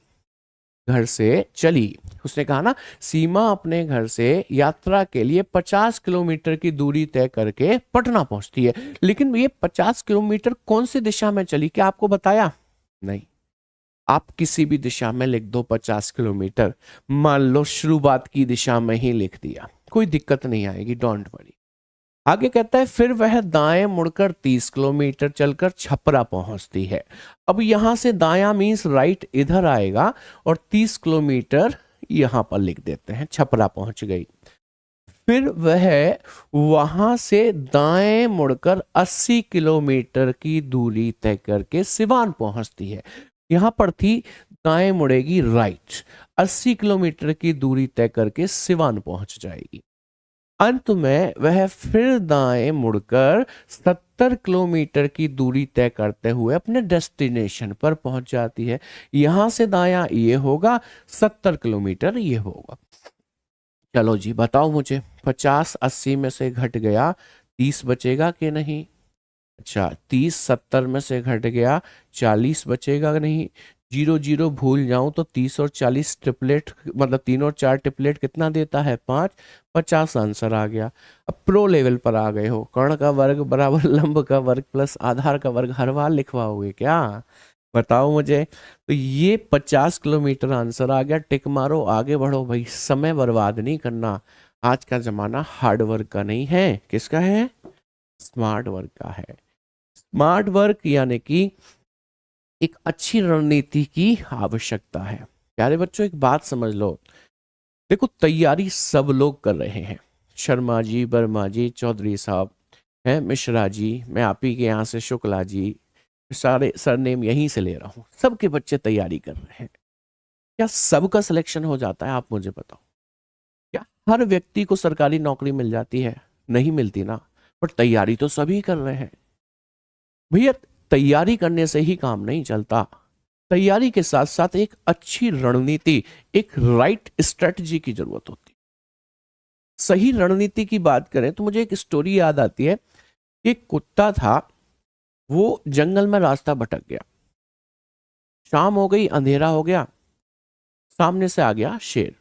घर से चली, उसने कहा ना सीमा अपने घर से यात्रा के लिए 50 किलोमीटर की दूरी तय करके पटना पहुंचती है, लेकिन ये 50 किलोमीटर कौन सी दिशा में चली, क्या आपको बताया? नहीं, आप किसी भी दिशा में लिख दो 50 किलोमीटर, मान लो शुरुआत की दिशा में ही लिख दिया, कोई दिक्कत नहीं आएगी, डोंट वरी। आगे कहता है फिर वह दाएं मुड़कर 30 किलोमीटर चलकर छपरा पहुंचती है। अब यहां से दायां मीन्स राइट इधर आएगा और 30 किलोमीटर यहां पर लिख देते हैं, छपरा पहुंच गई। फिर वह वहां से दाएं मुड़कर 80 किलोमीटर की दूरी तय करके सिवान पहुंचती है। यहां पर थी दाएं मुड़ेगी राइट, 80 किलोमीटर की दूरी तय करके सिवान पहुंच जाएगी। अंत में वह फिर दाएं मुड़कर 70 किलोमीटर की दूरी तय करते हुए अपने डेस्टिनेशन पर पहुंच जाती है। यहां से दायां ये होगा, 70 किलोमीटर ये होगा। चलो जी बताओ मुझे, 50 80 में से घट गया, 30 बचेगा कि नहीं? अच्छा, 30 70 में से घट गया, 40 बचेगा कि नहीं? जीरो जीरो भूल जाऊं तो 30 और 40 ट्रिपलेट, मतलब 3 और 4 ट्रिपलेट कितना देता है? 5। 50 आंसर आ गया। अब प्रो लेवल पर आ गए हो, कर्ण का वर्ग बराबर लंब का वर्ग प्लस आधार का वर्ग हर बार लिखवाओगे क्या? बताओ मुझे। तो ये 50 किलोमीटर आंसर आ गया। टिक मारो, आगे बढ़ो भाई, समय बर्बाद नहीं करना। आज का जमाना हार्ड वर्क का नहीं है, किसका है? स्मार्ट वर्क का है। स्मार्ट वर्क यानी कि एक अच्छी रणनीति की आवश्यकता है। प्यारे बच्चों एक बात समझ लो, देखो तैयारी सब लोग कर रहे हैं, शर्मा जी, वर्मा जी, चौधरी साहब हैं, मिश्रा जी, मैं आप ही के यहाँ से शुक्ला जी, सारे सरनेम यहीं से ले रहा हूँ, सबके बच्चे तैयारी कर रहे हैं। क्या सबका सिलेक्शन हो जाता है? आप मुझे बताओ। क्या हर व्यक्ति को सरकारी नौकरी मिल जाती है? नहीं मिलती ना। पर तैयारी तो सभी कर रहे हैं भैया। तैयारी करने से ही काम नहीं चलता, तैयारी के साथ साथ एक अच्छी रणनीति, एक राइट स्ट्रेटजी की जरूरत होती है। सही रणनीति की बात करें तो मुझे एक स्टोरी याद आती है। एक कुत्ता था, वो जंगल में रास्ता भटक गया, शाम हो गई, अंधेरा हो गया, सामने से आ गया शेर।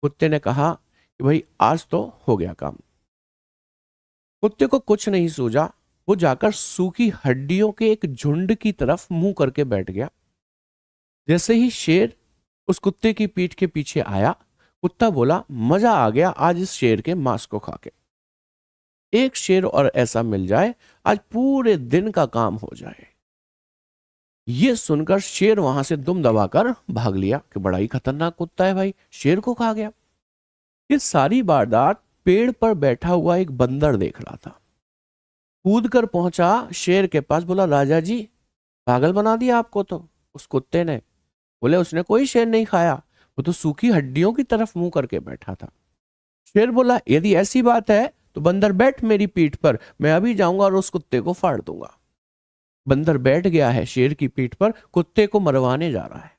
कुत्ते ने कहा कि भाई आज तो हो गया काम। कुत्ते को कुछ नहीं सूझा, वो जाकर सूखी हड्डियों के एक झुंड की तरफ मुंह करके बैठ गया। जैसे ही शेर उस कुत्ते की पीठ के पीछे आया, कुत्ता बोला मजा आ गया आज इस शेर के मांस को खा के। एक शेर और ऐसा मिल जाए, आज पूरे दिन का काम हो जाए। ये सुनकर शेर वहां से दुम दबाकर भाग लिया कि बड़ा ही खतरनाक कुत्ता है भाई, शेर को खा गया। ये सारी वारदात पेड़ पर बैठा हुआ एक बंदर देख रहा था। कूद कर पहुंचा शेर के पास, बोला राजा जी पागल बना दिया आपको तो उस कुत्ते ने। बोले उसने कोई शेर नहीं खाया, वो तो सूखी हड्डियों की तरफ मुंह करके बैठा था। शेर बोला यदि ऐसी बात है तो बंदर बैठ मेरी पीठ पर, मैं अभी जाऊंगा और उस कुत्ते को फाड़ दूंगा। बंदर बैठ गया है शेर की पीठ पर, कुत्ते को मरवाने जा रहा है।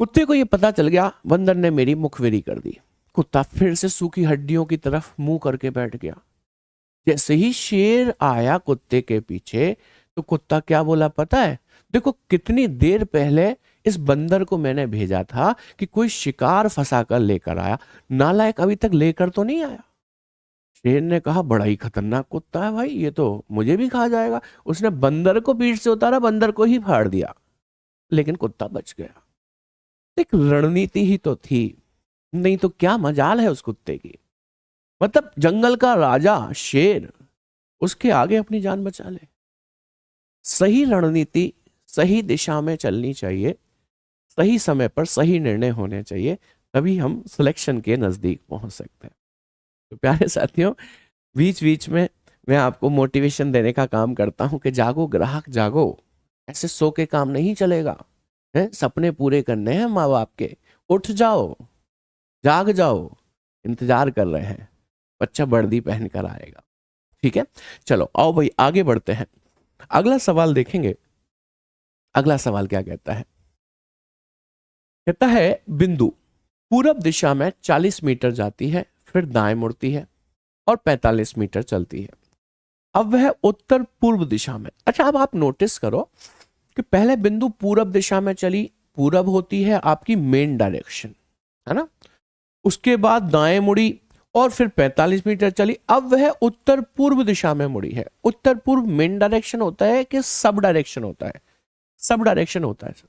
कुत्ते को यह पता चल गया बंदर ने मेरी मुखबिरी कर दी। कुत्ता फिर से सूखी हड्डियों की तरफ मुंह करके बैठ गया। जैसे ही शेर आया कुत्ते के पीछे, तो कुत्ता क्या बोला पता है? देखो कितनी देर पहले इस बंदर को मैंने भेजा था कि कोई शिकार फंसा कर लेकर आया, नालायक अभी तक लेकर तो नहीं आया। शेर ने कहा बड़ा ही खतरनाक कुत्ता है भाई, ये तो मुझे भी खा जाएगा। उसने बंदर को पीठ से उतारा, बंदर को ही फाड़ दिया, लेकिन कुत्ता बच गया। एक रणनीति ही तो थी, नहीं तो क्या मजाल है उस कुत्ते की। मतलब जंगल का राजा शेर, उसके आगे अपनी जान बचा ले। सही रणनीति सही दिशा में चलनी चाहिए, सही समय पर सही निर्णय होने चाहिए, तभी हम सिलेक्शन के नजदीक पहुंच सकते हैं। तो प्यारे साथियों, बीच बीच में मैं आपको मोटिवेशन देने का काम करता हूं कि जागो ग्राहक जागो, ऐसे सो के काम नहीं चलेगा है। सपने पूरे करने हैं माँ बाप के, उठ जाओ, जाग जाओ, इंतजार कर रहे हैं, बच्चा वर्दी पहन कर आएगा। ठीक है, चलो आओ भाई आगे बढ़ते हैं। अगला सवाल देखेंगे। अगला सवाल क्या कहता है? कहता है बिंदु पूरब दिशा में 40 मीटर जाती है, फिर दाएं मुड़ती है और 45 मीटर चलती है। अब वह उत्तर पूर्व दिशा में। अच्छा, अब आप नोटिस करो कि पहले बिंदु पूरब दिशा में चली, पूरब होती है आपकी मेन डायरेक्शन, है ना। उसके बाद दाएं मुड़ी और फिर 45 मीटर चली, अब वह उत्तर पूर्व दिशा में मुड़ी है। उत्तर पूर्व मेन डायरेक्शन होता है कि सब डायरेक्शन होता है? सब डायरेक्शन होता है सर,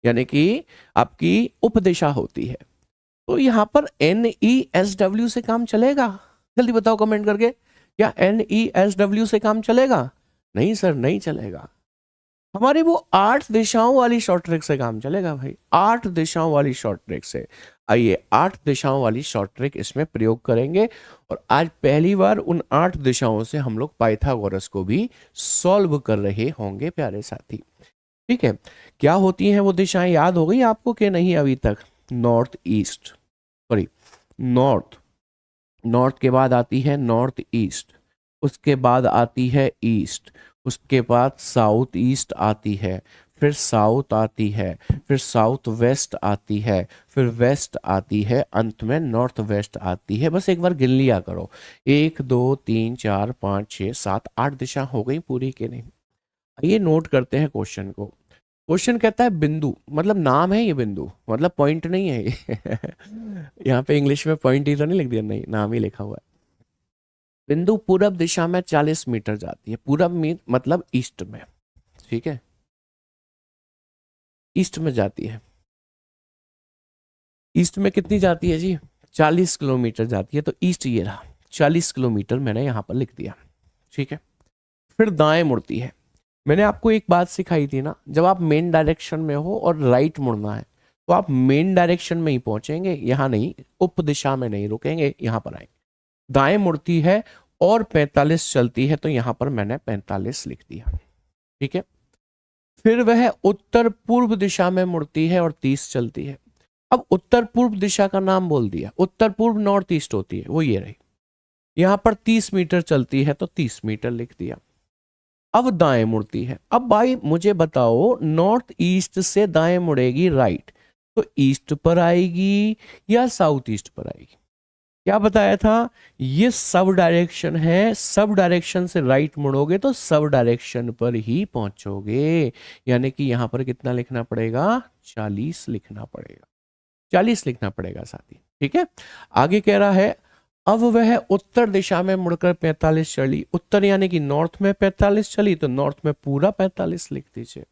यानी कि आपकी उपदिशा होती है। तो यहां पर NESW से काम चलेगा? जल्दी बताओ कमेंट करके, क्या NESW से काम चलेगा? नहीं सर, नहीं चलेगा। हमारी वो 8 दिशाओं वाली शॉर्ट ट्रिक से काम चलेगा भाई, 8 दिशाओं वाली शॉर्ट ट्रिक से। आइए 8 दिशाओं वाली शॉर्ट ट्रिक इसमें प्रयोग करेंगे, और आज पहली बार उन 8 दिशाओं से हम लोग पाइथागोरस को भी सॉल्व कर रहे होंगे प्यारे साथी। ठीक है, क्या होती हैं वो दिशाएं, याद हो गई आपको कि नहीं अभी तक? North east, sorry north, north के बाद आती है नॉर्थ ईस्ट, उसके बाद आती है ईस्ट, उसके बाद साउथ ईस्ट आती है, फिर साउथ आती है, फिर साउथ वेस्ट आती है, फिर वेस्ट आती है, अंत में नॉर्थ वेस्ट आती है। बस एक बार गिन लिया करो, 1 2 3 4 5 6 7 8 दिशा हो गई पूरी के नहीं। ये नोट करते हैं क्वेश्चन को। क्वेश्चन कहता है बिंदु, मतलब नाम है ये बिंदु, मतलब पॉइंट नहीं है ये यहाँ पे इंग्लिश में पॉइंट ही तो नहीं लिख दिया, नहीं नाम ही लिखा हुआ है। बिंदु पूरब दिशा में 40 मीटर जाती है, पूरब में मतलब ईस्ट में, ठीक है, ईस्ट में जाती है। ईस्ट में कितनी जाती है जी, 40 किलोमीटर जाती है, तो ईस्ट ये रहा, 40 किलोमीटर मैंने यहां पर लिख दिया, ठीक है। फिर दाएं मुड़ती है। मैंने आपको एक बात सिखाई थी ना, जब आप मेन डायरेक्शन में हो और राइट मुड़ना है तो आप मेन डायरेक्शन में ही पहुंचेंगे, यहां नहीं, उप दिशा में नहीं रुकेंगे, यहां पर आएंगे। दाएं मुड़ती है और 45 चलती है, तो यहां पर मैंने 45 लिख दिया, ठीक है। फिर वह उत्तर पूर्व दिशा में मुड़ती है और 30 चलती है। अब उत्तर पूर्व दिशा का नाम बोल दिया, उत्तर पूर्व नॉर्थ ईस्ट होती है, वो ये रही। यहां पर 30 मीटर चलती है तो 30 मीटर लिख दिया। अब दाएं मुड़ती है। अब भाई मुझे बताओ, नॉर्थ ईस्ट से दाएं मुड़ेगी राइट, तो ईस्ट पर आएगी या साउथ ईस्ट पर आएगी? क्या बताया था, ये सब डायरेक्शन है, सब डायरेक्शन से राइट मुड़ोगे तो सब डायरेक्शन पर ही पहुंचोगे। यानी कि यहां पर कितना लिखना पड़ेगा, 40 लिखना पड़ेगा, 40 लिखना पड़ेगा साथी, ठीक है। आगे कह रहा है, अब वह उत्तर दिशा में मुड़कर 45 चली, उत्तर यानी कि नॉर्थ में 45 चली, तो नॉर्थ में पूरा 45 लिख दीजिए।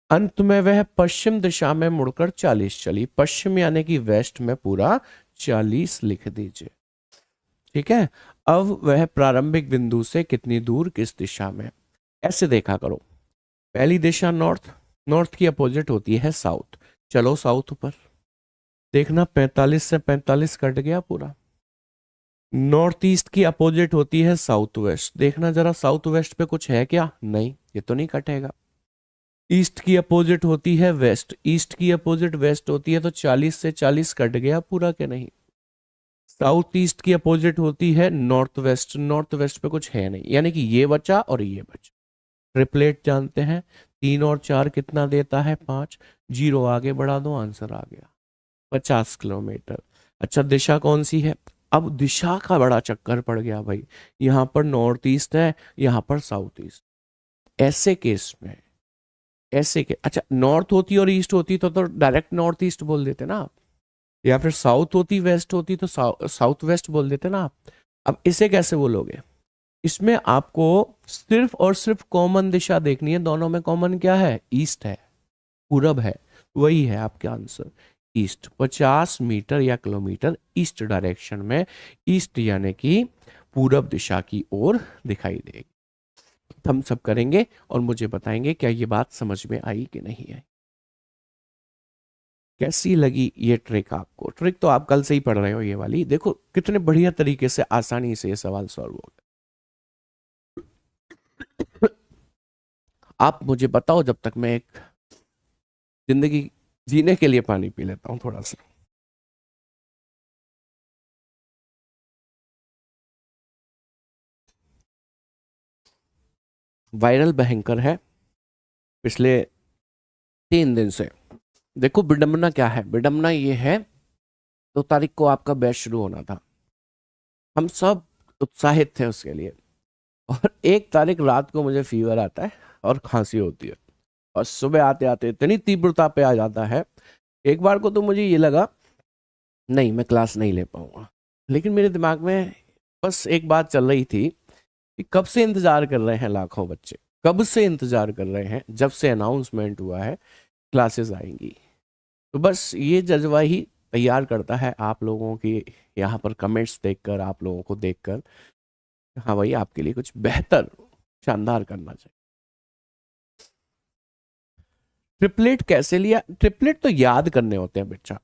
अंत में वह पश्चिम दिशा में मुड़कर 40 चली, पश्चिम यानी कि वेस्ट में पूरा 40 लिख दीजिए, ठीक है। अब वह प्रारंभिक बिंदु से कितनी दूर किस दिशा में, ऐसे देखा करो। पहली दिशा नॉर्थ, नॉर्थ की अपोजिट होती है साउथ, चलो साउथ पर देखना, 45 से 45 कट गया पूरा। नॉर्थ ईस्ट की अपोजिट होती है साउथ वेस्ट, देखना जरा साउथ वेस्ट पे कुछ है क्या, नहीं, ये तो नहीं कटेगा। ईस्ट की अपोजिट होती है वेस्ट, ईस्ट की अपोजिट वेस्ट होती है, तो 40 से 40 कट गया पूरा के नहीं। साउथ ईस्ट की अपोजिट होती है नॉर्थ वेस्ट, नॉर्थ वेस्ट पे कुछ है नहीं, यानी कि ये बचा और ये बचा। ट्रिपलेट जानते हैं, 3 और 4 कितना देता है, 5, 0 आगे बढ़ा दो, आंसर आ गया 50 किलोमीटर। अच्छा दिशा कौन सी है, अब दिशा का बड़ा चक्कर पड़ गया भाई, यहां पर नॉर्थ ईस्ट है, यहां पर साउथ ईस्ट। ऐसे केस में, ऐसे के, अच्छा नॉर्थ होती और ईस्ट होती तो डायरेक्ट नॉर्थ ईस्ट बोल देते ना आप, या फिर साउथ होती वेस्ट होती तो साउथ वेस्ट बोल देते ना आप। अब इसे कैसे बोलोगे, इसमें आपको सिर्फ और सिर्फ कॉमन दिशा देखनी है, दोनों में कॉमन क्या है, ईस्ट है, पूरब है, वही है आपका आंसर, ईस्ट। 50 मीटर या किलोमीटर ईस्ट डायरेक्शन में, ईस्ट यानी कि पूरब दिशा की ओर दिखाई देगी। हम सब करेंगे और मुझे बताएंगे क्या ये बात समझ में आई कि नहीं आई। कैसी लगी ये ट्रिक आपको, ट्रिक तो आप कल से ही पढ़ रहे हो ये वाली, देखो कितने बढ़िया तरीके से आसानी से ये सवाल सॉल्व हो गया। आप मुझे बताओ जब तक मैं एक जिंदगी जीने के लिए पानी पी लेता हूं थोड़ा सा। वायरल भयंकर है पिछले 3 दिन से। देखो विडंबना क्या है, विडंबना ये है, 2 तारीख को आपका बैच शुरू होना था, हम सब उत्साहित थे उसके लिए, और 1 तारीख रात को मुझे फीवर आता है और खांसी होती है, और सुबह आते आते इतनी तीव्रता पे आ जाता है, एक बार को तो मुझे ये लगा नहीं मैं क्लास नहीं ले पाऊंगा। लेकिन मेरे दिमाग में बस एक बात चल रही थी कि कब से इंतजार कर रहे हैं लाखों बच्चे, कब से इंतजार कर रहे हैं, जब से अनाउंसमेंट हुआ है क्लासेस आएंगी। तो बस ये जज्बा ही तैयार करता है आप लोगों की यहाँ पर कमेंट्स देखकर, आप लोगों को देखकर, हाँ भाई आपके लिए कुछ बेहतर शानदार करना चाहिए। ट्रिपलेट कैसे लिया, ट्रिपलेट तो याद करने होते हैं बच्चा,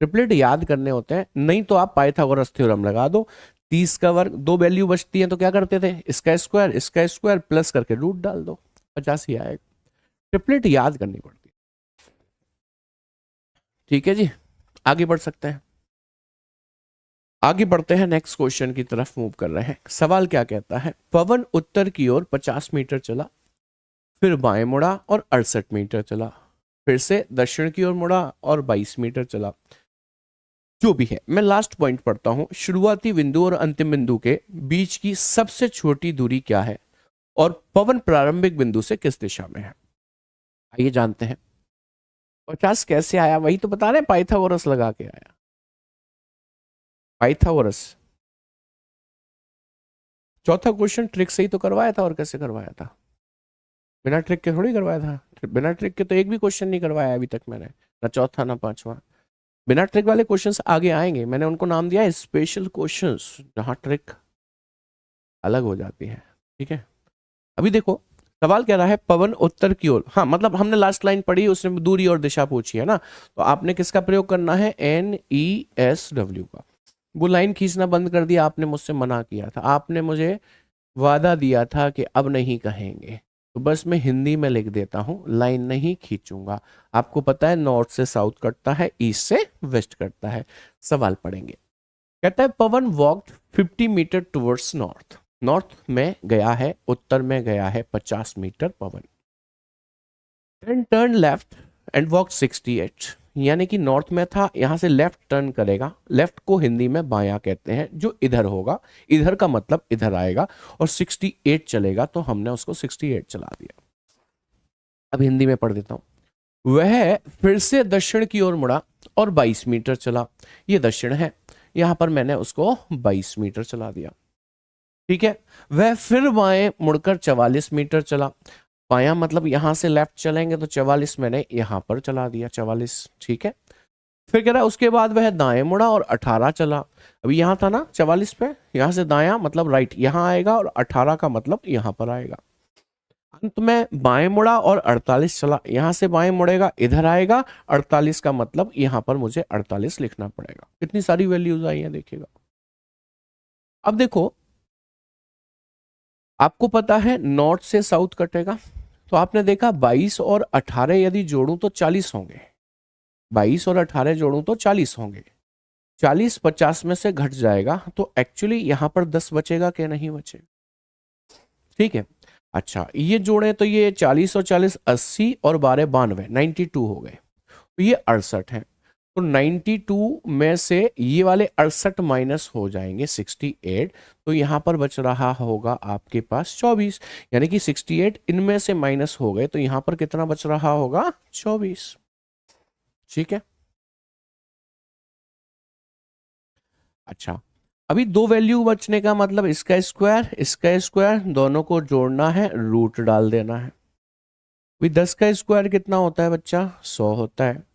ट्रिपलेट याद करने होते हैं, नहीं तो आप पाइथागोरस थ्योरम लगा दो, 30 का वर्ग, 2 वैल्यू बचती है तो क्या करते थे, इसका स्क्वायर प्लस करके रूट डाल दो, 50 ही आएगा। ट्रिपलेट याद करनी पड़ती है, ठीक है जी। आगे बढ़ सकते हैं, आगे बढ़ते हैं, नेक्स्ट क्वेश्चन की तरफ मूव कर रहे हैं। सवाल क्या कहता है, पवन उत्तर की ओर 50 मीटर चला, फिर बाएं मुड़ा और 68 मीटर चला, फिर से दक्षिण की ओर मुड़ा और 22 मीटर चला। जो भी है, मैं लास्ट पॉइंट पढ़ता हूं। शुरुआती बिंदु और अंतिम बिंदु के बीच की सबसे छोटी दूरी क्या है और पवन प्रारंभिक बिंदु से किस दिशा में है? आइए जानते हैं। 50 कैसे आया, वही तो बता रहे हैं, पाइथागोरस लगा के आया। पाइथागोरस। चौथा क्वेश्चन ट्रिक से ही तो करवाया था, और कैसे करवाया था? बिना ट्रिक के थोड़ी करवाया था। बिना ट्रिक के तो एक भी क्वेश्चन नहीं करवाया अभी तक मैंने, ना चौथा ना पांचवा। बिना ट्रिक वाले क्वेश्चंस आगे आएंगे, मैंने उनको नाम दिया है स्पेशल क्वेश्चंस, जहां ट्रिक अलग हो जाती है। ठीक है, अभी देखो सवाल कह रहा है पवन उत्तर की ओर। हाँ, मतलब हमने लास्ट लाइन पढ़ी, उसने दूरी और दिशा पूछी है ना, तो आपने किसका प्रयोग करना है? NESW का। वो लाइन खींचना बंद कर दिया, आपने मुझसे मना किया था, आपने मुझे वादा दिया था कि अब नहीं कहेंगे, तो बस मैं हिंदी में लिख देता हूं, लाइन नहीं खींचूंगा। आपको पता है नॉर्थ से साउथ कटता है, ईस्ट से वेस्ट कटता है। सवाल पढ़ेंगे। कहता है Pawan walked 50 metre towards north. North में गया है, उत्तर में गया है 50 metre Pawan. Then turn left and walk 68, यानी कि नॉर्थ में था, यहां से लेफ्ट टर्न करेगा। लेफ्ट को हिंदी में बायां कहते हैं, जो इधर होगा, इधर का मतलब इधर आएगा, और 68 चलेगा, तो हमने उसको 68 चला दिया। अब हिंदी में पढ़ देता हूं। वह फिर से दक्षिण की ओर मुड़ा और 22 मीटर चला। ये दक्षिण है, यहां पर मैंने उसको 22 मीटर चला दिया। ठीक है, वह फिर बाएं मुड़कर 44 मीटर चला। बायां मतलब यहां से लेफ्ट चलेंगे, तो 44 मैंने यहां पर चला दिया, 44। ठीक है, फिर कह रहा है उसके बाद वह दाएं मुड़ा और 18 चला। अभी यहां था ना 44 पे, यहां से दायां मतलब राइट यहां आएगा, और 18 का मतलब यहां पर आएगा। अंत में बाएं मुड़ा और 48 चला। यहां से बाएं मुड़ेगा, इधर आएगा, 48 का मतलब यहां पर मुझे 48 लिखना पड़ेगा। कितनी सारी वैल्यूज आई हैं देखिएगा। अब देखो, आपको पता है नॉर्थ से साउथ कटेगा, तो आपने देखा 22 और 18 यदि जोड़ूं तो 40 होंगे। 22 और 18 जोड़ूं तो 40 होंगे। 40 50 में से घट जाएगा, तो एक्चुअली यहां पर 10 बचेगा कि नहीं बचेगा? ठीक है, अच्छा ये जोड़े तो ये 40 और 40 80 और 12 92, 92 हो गए, तो ये 68 है। तो 92 में से ये वाले 68 माइनस हो जाएंगे 68, तो यहां पर बच रहा होगा आपके पास 24, यानी कि 68 इनमें से माइनस हो गए, तो यहां पर कितना बच रहा होगा? 24। ठीक है, अच्छा अभी दो वैल्यू बचने का मतलब इसका स्क्वायर दोनों को जोड़ना है, रूट डाल देना है। अभी 10 का स्क्वायर कितना होता है बच्चा? 100 होता है।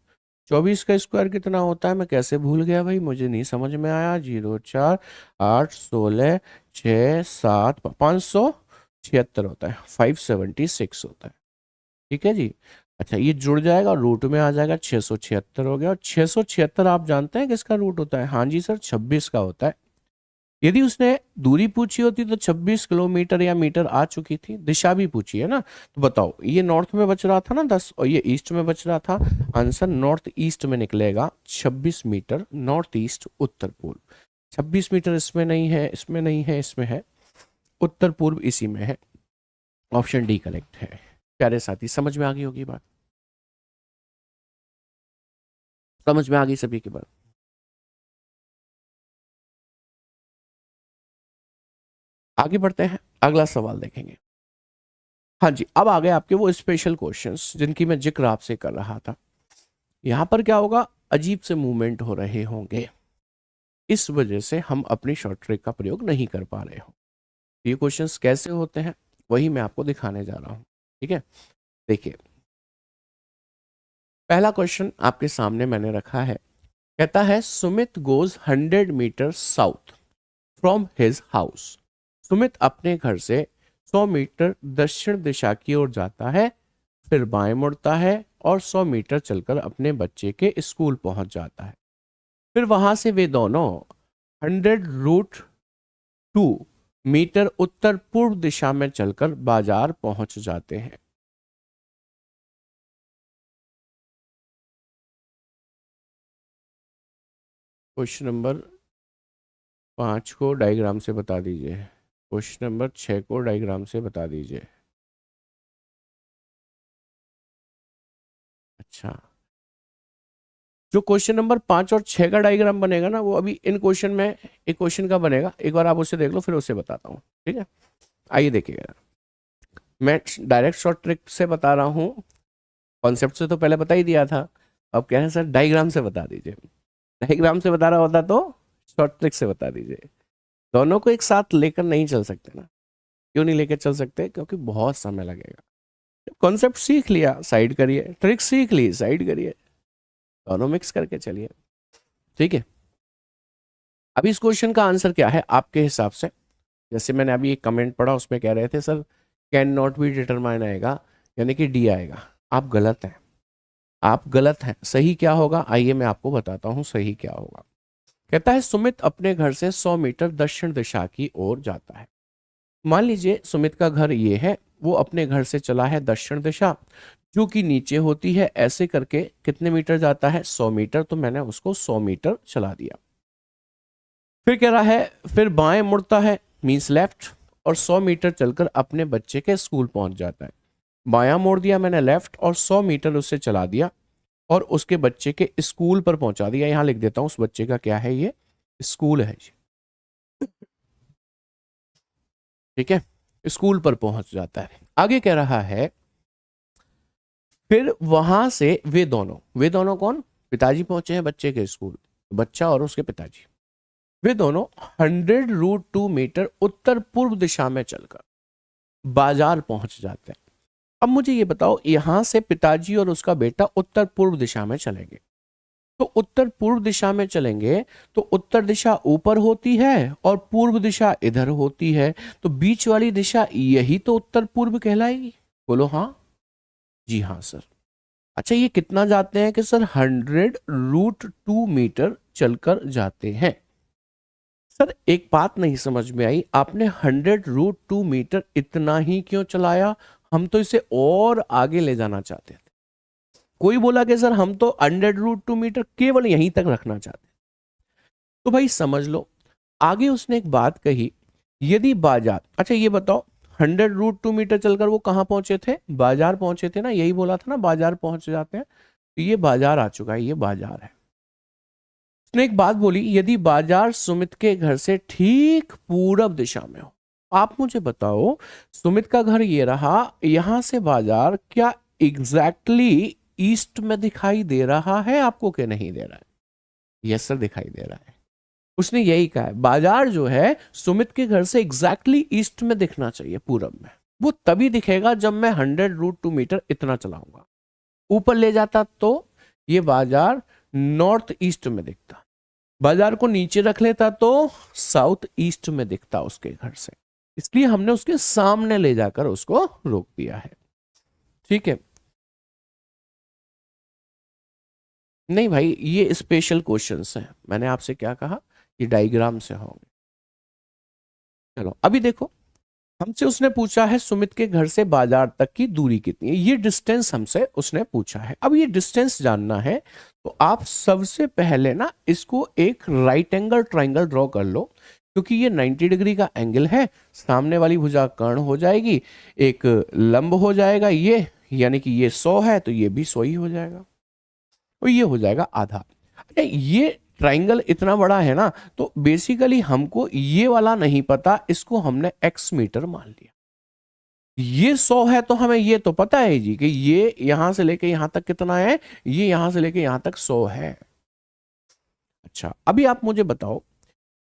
24 का स्क्वायर कितना होता है? मैं कैसे भूल गया भाई, मुझे नहीं समझ में आया। 0 4 8 16 6 7 576 होता है, 576 होता है। ठीक है जी, अच्छा ये जुड़ जाएगा, रूट में आ जाएगा, 676 हो गया। और 676 आप जानते हैं किसका रूट होता है? हाँ जी सर, 26 का होता है। यदि उसने दूरी पूछी होती तो 26 किलोमीटर या मीटर आ चुकी थी। दिशा भी पूछी है ना, तो बताओ, ये नॉर्थ में बच रहा था ना 10, और ये ईस्ट में बच रहा था। आंसर नॉर्थ ईस्ट में निकलेगा, 26 मीटर नॉर्थ ईस्ट उत्तर पूर्व। 26 मीटर इसमें नहीं है, इसमें नहीं है, इसमें है, उत्तर पूर्व इसी में है। ऑप्शन डी करेक्ट है। प्यारे साथी, समझ में आ गई होगी बात? समझ में आ गई सभी की बात? आगे बढ़ते हैं, अगला सवाल देखेंगे। हाँ जी, अब आ गए आपके वो स्पेशल क्वेश्चंस जिनकी मैं जिक्र आपसे कर रहा था। यहां पर क्या होगा? अजीब से मूवमेंट हो रहे होंगे, इस वजह से हम अपनी शॉर्ट ट्रिक का प्रयोग नहीं कर पा रहे हो। ये क्वेश्चंस कैसे होते हैं वही मैं आपको दिखाने जा रहा हूं। ठीक है, देखिए पहला क्वेश्चन आपके सामने मैंने रखा है। कहता है Sumit goes 100 metre south from his house. Sumit अपने घर से 100 मीटर दक्षिण दिशा की ओर जाता है, फिर बाएं मुड़ता है और 100 मीटर चलकर अपने बच्चे के स्कूल पहुंच जाता है। फिर वहां से वे दोनों 100√2 मीटर उत्तर पूर्व दिशा में चलकर बाजार पहुंच जाते हैं। क्वेश्चन नंबर 5 को डायग्राम से बता दीजिए। क्वेश्चन नंबर 6 को डायग्राम से बता दीजिए। अच्छा, जो क्वेश्चन नंबर 5 और 6 का डायग्राम बनेगा ना, वो अभी इन क्वेश्चन में एक क्वेश्चन का बनेगा, एक बार आप उसे देख लो फिर उसे बताता हूँ, ठीक है। आइए देखिएगा, मैं डायरेक्ट शॉर्ट ट्रिक से बता रहा हूँ, कॉन्सेप्ट से तो पहले बता ही दिया था, अब कह रहे हैं सर डायग्राम से बता दीजिए। डायग्राम से बता रहा होता तो शॉर्ट ट्रिक से बता दीजिए। दोनों को एक साथ लेकर नहीं चल सकते ना। क्यों नहीं लेकर चल सकते? क्योंकि बहुत समय लगेगा। कॉन्सेप्ट सीख लिया साइड करिए, ट्रिक सीख ली साइड करिए, दोनों मिक्स करके चलिए, ठीक है। अब इस क्वेश्चन का आंसर क्या है आपके हिसाब से? जैसे मैंने अभी एक कमेंट पढ़ा, उसमें कह रहे थे sir can not be determine आएगा, यानी कि डी आएगा। आप गलत हैं, आप गलत हैं। सही क्या होगा आइए मैं आपको बताता हूं सही क्या होगा। कहता है सुमित अपने घर से 100 मीटर दक्षिण दिशा की ओर जाता है। मान लीजिए सुमित का घर ये है, वो अपने घर से चला है दक्षिण दिशा जो कि नीचे होती है। ऐसे करके कितने मीटर जाता है? 100 मीटर। तो मैंने उसको 100 मीटर चला दिया। फिर कह रहा है फिर बाएं मुड़ता है, मीन्स लेफ्ट, और 100 मीटर चलकर अपने बच्चे के स्कूल पहुंच जाता है। बायां मोड़ दिया मैंने लेफ्ट, और 100 मीटर उससे चला दिया और उसके बच्चे के स्कूल पर पहुंचा दिया। यहां लिख देता हूं उस बच्चे का क्या है, ये स्कूल है जी, ठीक है। स्कूल पर पहुंच जाता है। आगे कह रहा है फिर वहां से वे दोनों कौन? पिताजी पहुंचे हैं बच्चे के स्कूल, बच्चा और उसके पिताजी। वे दोनों 100√2 मीटर उत्तर पूर्व दिशा में चलकर बाजार पहुंच जाते हैं। अब मुझे ये बताओ, यहां से पिताजी और उसका बेटा उत्तर पूर्व दिशा में चलेंगे, तो उत्तर पूर्व दिशा में चलेंगे तो उत्तर दिशा ऊपर होती है और पूर्व दिशा इधर होती है, तो बीच वाली दिशा यही तो उत्तर पूर्व कहलाएगी। बोलो हाँ। जी हाँ सर। अच्छा, ये कितना जाते हैं? कि सर 100√2 मीटर चलकर जाते हैं। सर एक बात नहीं समझ में आई, आपने 100√2 मीटर इतना ही क्यों चलाया? हम तो इसे और आगे ले जाना चाहते थे। कोई बोला कि सर हम तो 100√2 मीटर केवल यहीं तक रखना चाहते। तो भाई समझ लो, आगे उसने एक बात कही, यदि बाजार, अच्छा ये बताओ 100√2 मीटर चलकर वो कहाँ पहुंचे थे? बाजार पहुंचे थे ना, यही बोला था ना बाजार पहुंच जाते हैं। तो ये बाजार आ चुका है, ये बाजार है। उसने एक बात बोली, यदि बाजार सुमित के घर से ठीक पूरब दिशा में हो। आप मुझे बताओ, सुमित का घर ये रहा, यहां से बाजार क्या एग्जैक्टली ईस्ट में दिखाई दे रहा है आपको कि नहीं दे रहा है? यस सर दिखाई दे रहा है। उसने यही कहा है, बाजार जो है सुमित के घर से एग्जैक्टली ईस्ट में दिखना चाहिए, पूरब में। वो तभी दिखेगा जब मैं 100√2 मीटर इतना चलाऊंगा। ऊपर ले जाता तो ये बाजार नॉर्थ ईस्ट में दिखता, बाजार को नीचे रख लेता तो साउथ ईस्ट में दिखता उसके घर से। इसलिए हमने उसके सामने ले जाकर उसको रोक दिया है, ठीक है। नहीं भाई, ये स्पेशल क्वेश्चंस हैं। मैंने आपसे क्या कहा, ये डायग्राम से होंगे। चलो अभी देखो, हमसे उसने पूछा है सुमित के घर से बाजार तक की दूरी कितनी है, ये डिस्टेंस हमसे उसने पूछा है। अब ये डिस्टेंस जानना है तो आप सबसे पहले ना इसको एक राइट एंगल ट्राइंगल ड्रॉ कर लो, क्योंकि ये 90 डिग्री का एंगल है। सामने वाली भुजा कर्ण हो जाएगी, एक लंब हो जाएगा ये, यानी कि ये 100 है तो ये भी 100 ही हो जाएगा, और ये हो जाएगा आधा। ये ट्राइंगल इतना बड़ा है ना, तो बेसिकली हमको ये वाला नहीं पता, इसको हमने x मीटर मान लिया। ये 100 है तो हमें ये तो पता है जी कि ये यहां से लेके यहां तक कितना है, ये यहां से लेके यहां तक 100 है। अच्छा अभी आप मुझे बताओ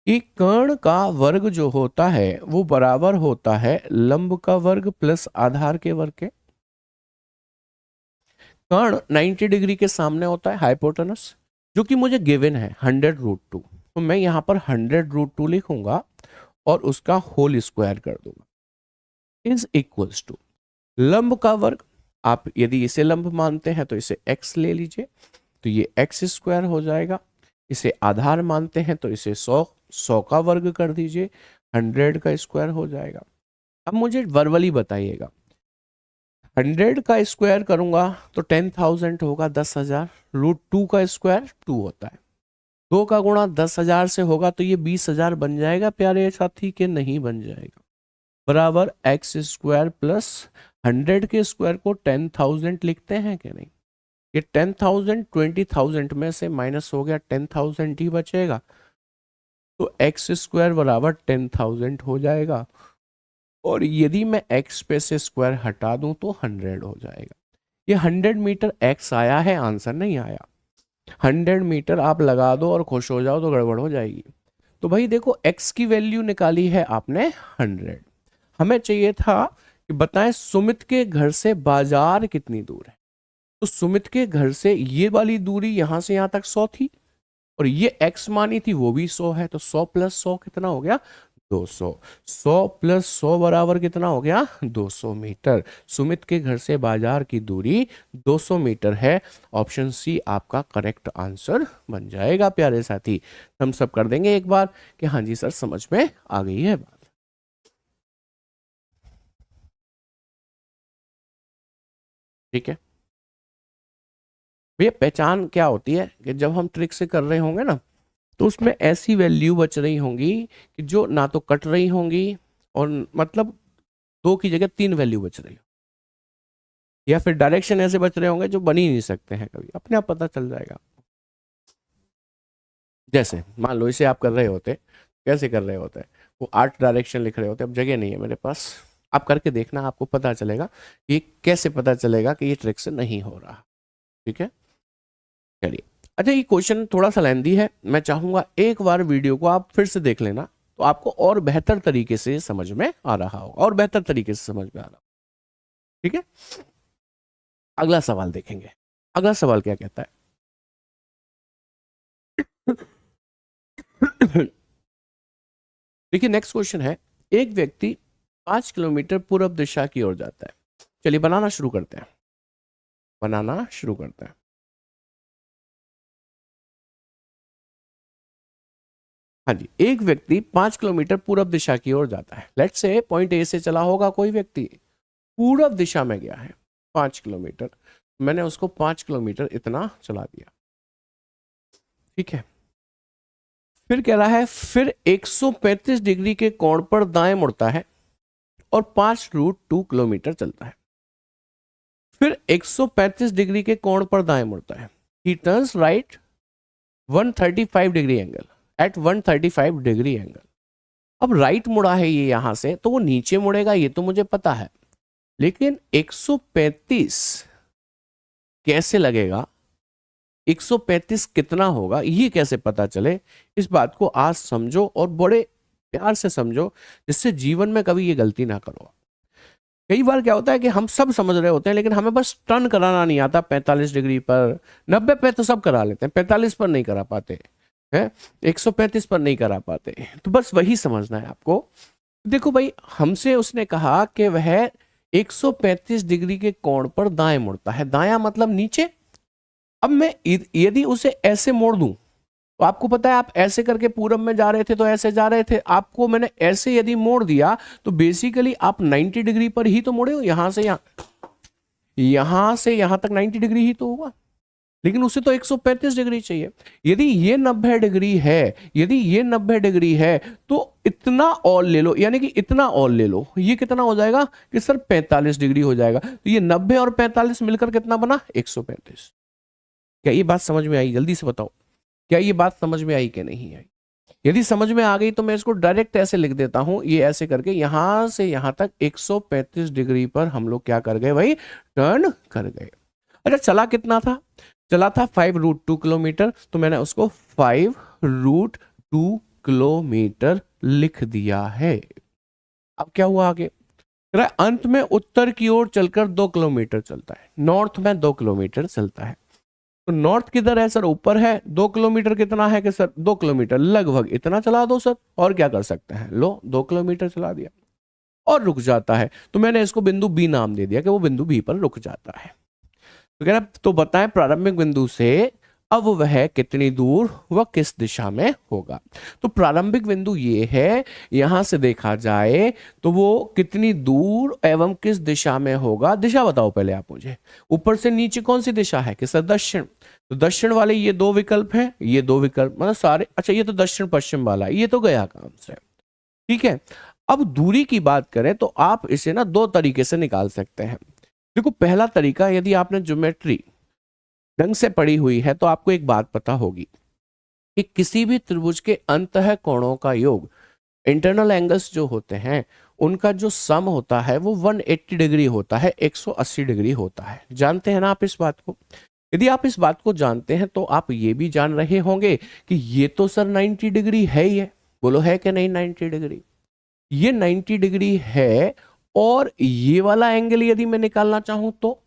कि कर्ण का वर्ग जो होता है वो बराबर होता है लंब का वर्ग प्लस आधार के वर्ग के। कर्ण 90 डिग्री के सामने होता है हाइपोटेनस, जो कि मुझे गिवन है 100√2, तो मैं यहां पर 100√2 लिखूंगा और उसका होल स्क्वायर कर दूंगा, इज इक्वल्स टू लंब का वर्ग। आप यदि इसे लंब मानते हैं तो इसे x ले लीजिए, तो ये x² हो जाएगा। इसे आधार मानते हैं तो इसे 100 का वर्ग कर दीजिए, 100 का स्क्वायर हो जाएगा। अब मुझे वर्बली बताइएगा, 100 का स्क्वायर करूंगा तो 10,000 होगा, 10,000। √2 का स्क्वायर 2 होता है, 2 का गुणा 10,000 से होगा तो ये 20,000 बन जाएगा प्यारे साथी, के नहीं बन जाएगा, बराबर x² प्लस 100 के स्क्वायर को 10,000 लिखते हैं कि नहीं? ये 10,000 20,000 में से माइनस हो गया, 10,000 ही बचेगा, तो एक्स स्क्वायर बराबर 10,000 हो जाएगा। और यदि मैं एक्स पे से स्क्वायर हटा दूं तो 100 हो जाएगा। ये 100 मीटर एक्स आया है, आंसर नहीं आया। 100 मीटर आप लगा दो और खुश हो जाओ तो गड़बड़ हो जाएगी। तो भाई देखो, एक्स की वैल्यू निकाली है आपने 100, हमें चाहिए था कि बताएं सुमित के घर से बाजार कितनी दूर है। तो सुमित के घर से ये वाली दूरी यहां से यहां तक 100 थी, और ये x मानी थी वो भी 100 है, तो 100 प्लस 100 कितना हो गया, 200। 100 प्लस 100 बराबर कितना हो गया, 200 मीटर। सुमित के घर से बाजार की दूरी 200 मीटर है। ऑप्शन सी आपका करेक्ट आंसर बन जाएगा प्यारे साथी। हम सब कर देंगे एक बार कि हाँ जी सर समझ में आ गई है बात। ठीक है भैया, पहचान क्या होती है कि जब हम ट्रिक से कर रहे होंगे ना, तो उसमें ऐसी वैल्यू बच रही होंगी कि जो ना तो कट रही होंगी, और मतलब 2 की जगह 3 वैल्यू बच रही हो, या फिर डायरेक्शन ऐसे बच रहे होंगे जो बन ही नहीं सकते हैं कभी, अपने आप पता चल जाएगा। जैसे मान लो इसे आप कर रहे होते, कैसे कर रहे होते, वो 8 डायरेक्शन लिख रहे होते, अब जगह नहीं है मेरे पास, आप करके देखना आपको पता चलेगा कि कैसे पता चलेगा कि ये ट्रिक से नहीं हो रहा। ठीक है चलिए। अच्छा ये क्वेश्चन थोड़ा सा लेंदी है, मैं चाहूंगा एक बार वीडियो को आप फिर से देख लेना, तो आपको और बेहतर तरीके से समझ में आ रहा होगा, और बेहतर तरीके से समझ में आ रहा होगा। ठीक है अगला सवाल देखेंगे। अगला सवाल क्या कहता है। देखिए नेक्स्ट क्वेश्चन है, एक व्यक्ति 5 किलोमीटर पूर्व दिशा की ओर जाता है। चलिए बनाना शुरू करते हैं, बनाना शुरू करते हैं। हाँ जी, एक व्यक्ति 5 किलोमीटर पूर्व दिशा की ओर जाता है। लेट्स से पॉइंट ए से चला होगा कोई व्यक्ति, पूर्व दिशा में गया है 5 किलोमीटर, मैंने उसको 5 किलोमीटर इतना चला दिया। ठीक है फिर कह रहा है, फिर 135 डिग्री के कोण पर दाएं मुड़ता है और 5√2 किलोमीटर चलता है। फिर 135 डिग्री के कोण पर दाएं मुड़ता है, he turns right 135 degree angle, at 135 degree angle. अब राइट मुड़ा है ये यहां से, तो वो नीचे मुड़ेगा ये तो मुझे पता है, लेकिन 135 कैसे लगेगा, 135 कितना होगा ये कैसे पता चले, इस बात को आज समझो और बड़े प्यार से समझो, जिससे जीवन में कभी ये गलती ना करो। कई बार क्या होता है कि हम सब समझ रहे होते हैं, लेकिन हमें बस टर्न कराना नहीं आता 45 डिग्री पर, 90 पे तो सब करा लेते हैं, 45 पर नहीं करा पाते हैं, 135 पर नहीं करा पाते, तो बस वही समझना है आपको। देखो भाई, हमसे उसने कहा कि वह 135 डिग्री के कोण पर दाएं मुड़ता है, दायां मतलब नीचे। अब मैं यदि उसे ऐसे मोड़ दूं, तो आपको पता है आप ऐसे करके पूरब में जा रहे थे तो ऐसे जा रहे थे, आपको मैंने ऐसे यदि मोड़ दिया तो बेसिकली आप 90 डिग्री पर ही तो मोड़े हो, यहां से यहां तक 90 डिग्री ही तो होगा, लेकिन उसे तो 135 डिग्री चाहिए। यदि ये 90 डिग्री है, यदि ये 90 डिग्री है, तो इतना और ले लो, यानी कि इतना और ले लो, ये कितना हो जाएगा कि सर 45 डिग्री हो जाएगा। तो ये 90 और 45 मिलकर कितना बना, 135। क्या ये बात समझ में आई, जल्दी से बताओ, क्या ये बात समझ में आई कि नहीं आई। यदि समझ में आ गई तो मैं इसको डायरेक्ट ऐसे लिख देता हूं, ये ऐसे करके यहां से यहां तक 135 डिग्री पर हम लोग क्या कर गए भाई, टर्न कर गए। अच्छा चला कितना था, चला था 5√2 किलोमीटर, तो मैंने उसको 5√2 किलोमीटर लिख दिया है। अब क्या हुआ आगे, अंत में उत्तर की ओर चलकर 2 किलोमीटर चलता है, नॉर्थ में 2 किलोमीटर चलता है। तो नॉर्थ किधर है सर, ऊपर है, 2 किलोमीटर कितना है कि सर 2 किलोमीटर लगभग इतना चला दो सर, और क्या कर सकते हैं, लो 2 किलोमीटर चला दिया और रुक जाता है। तो मैंने इसको बिंदु बी नाम दे दिया कि वो बिंदु बी पर रुक जाता है। तो कह रहा तो बताएं प्रारंभिक बिंदु से अब वह कितनी दूर व किस दिशा में होगा। तो प्रारंभिक बिंदु ये है, यहां से देखा जाए तो वो कितनी दूर एवं किस दिशा में होगा, दिशा बताओ पहले आप मुझे, ऊपर से नीचे कौन सी दिशा है कि सर दक्षिण, तो दक्षिण वाले ये 2 विकल्प हैं, ये 2 विकल्प मतलब सारे, अच्छा ये तो दक्षिण पश्चिम वाला, ये तो गया काम से। ठीक है अब दूरी की बात करें तो आप इसे ना 2 तरीके से निकाल सकते हैं। देखो पहला तरीका, यदि आपने ज्योमेट्री ढंग से पड़ी हुई है तो आपको एक बात पता होगी कि किसी भी त्रिभुज के अंतः कोणों का योग, इंटरनल एंगल्स जो होते हैं उनका जो सम होता है वो 180 डिग्री होता है, 180 डिग्री होता है। जानते हैं ना आप इस बात को? यदि आप इस बात को जानते हैं तो आप ये भी जान रहे होंगे कि ये तो सर 90 डिग्री है ही है। बोलो है कि नहीं 90 डिग्री? ये 90 डिग्री है। और ये वाला एंगल यदि मैं निकालना चाहूं तो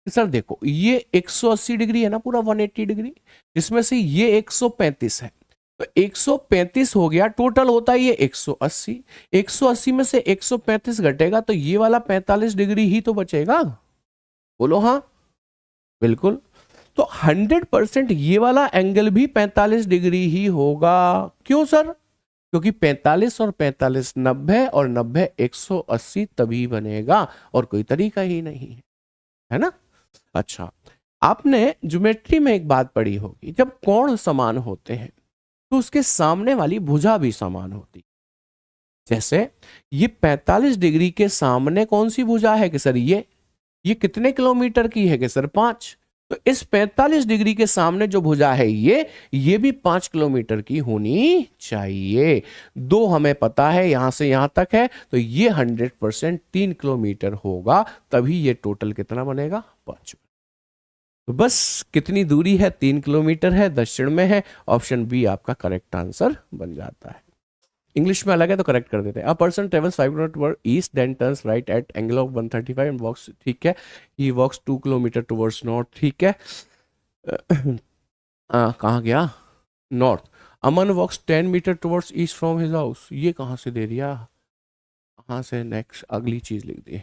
सर देखो ये 180 डिग्री है ना, पूरा 180 डिग्री, जिसमें से ये 135 है। तो 135 हो गया, टोटल होता है ये 180। 180 में से 135 घटेगा तो ये वाला 45 डिग्री ही तो बचेगा। बोलो हाँ, बिल्कुल। तो 100% ये वाला एंगल भी 45 डिग्री ही होगा। क्यों सर? क्योंकि 45 और 45 90 और 90 180 तभी बनेगा, और कोई तरीका ही नहीं है ना। अच्छा, आपने ज्योमेट्री में एक बात पढ़ी होगी, जब कोण समान होते हैं तो उसके सामने वाली भुजा भी समान होती। जैसे ये 45 डिग्री के सामने कौन सी भुजा है कि सर ये कितने किलोमीटर की है कि सर 5। तो इस 45 डिग्री के सामने जो भुजा है ये भी 5 किलोमीटर की होनी चाहिए। दो हमें पता है यहां से यहां तक है, तो ये 100% 3 किलोमीटर होगा, तभी ये टोटल कितना बनेगा 5। तो बस कितनी दूरी है, 3 किलोमीटर है, दक्षिण में है। ऑप्शन बी आपका करेक्ट आंसर बन जाता है। इंग्लिश में अलग है तो करेक्ट कर देते हैं। A person travels 5 kilometre toward east then turns right at angle of 135 and walks, ठीक है। He walks 2 kilometre towards north, ठीक है। कहाँ गया? North. Aman walks 10 metre towards east from his house, ये कहाँ से दे दिया? कहाँ से नेक्स्ट अगली चीज लिख दी?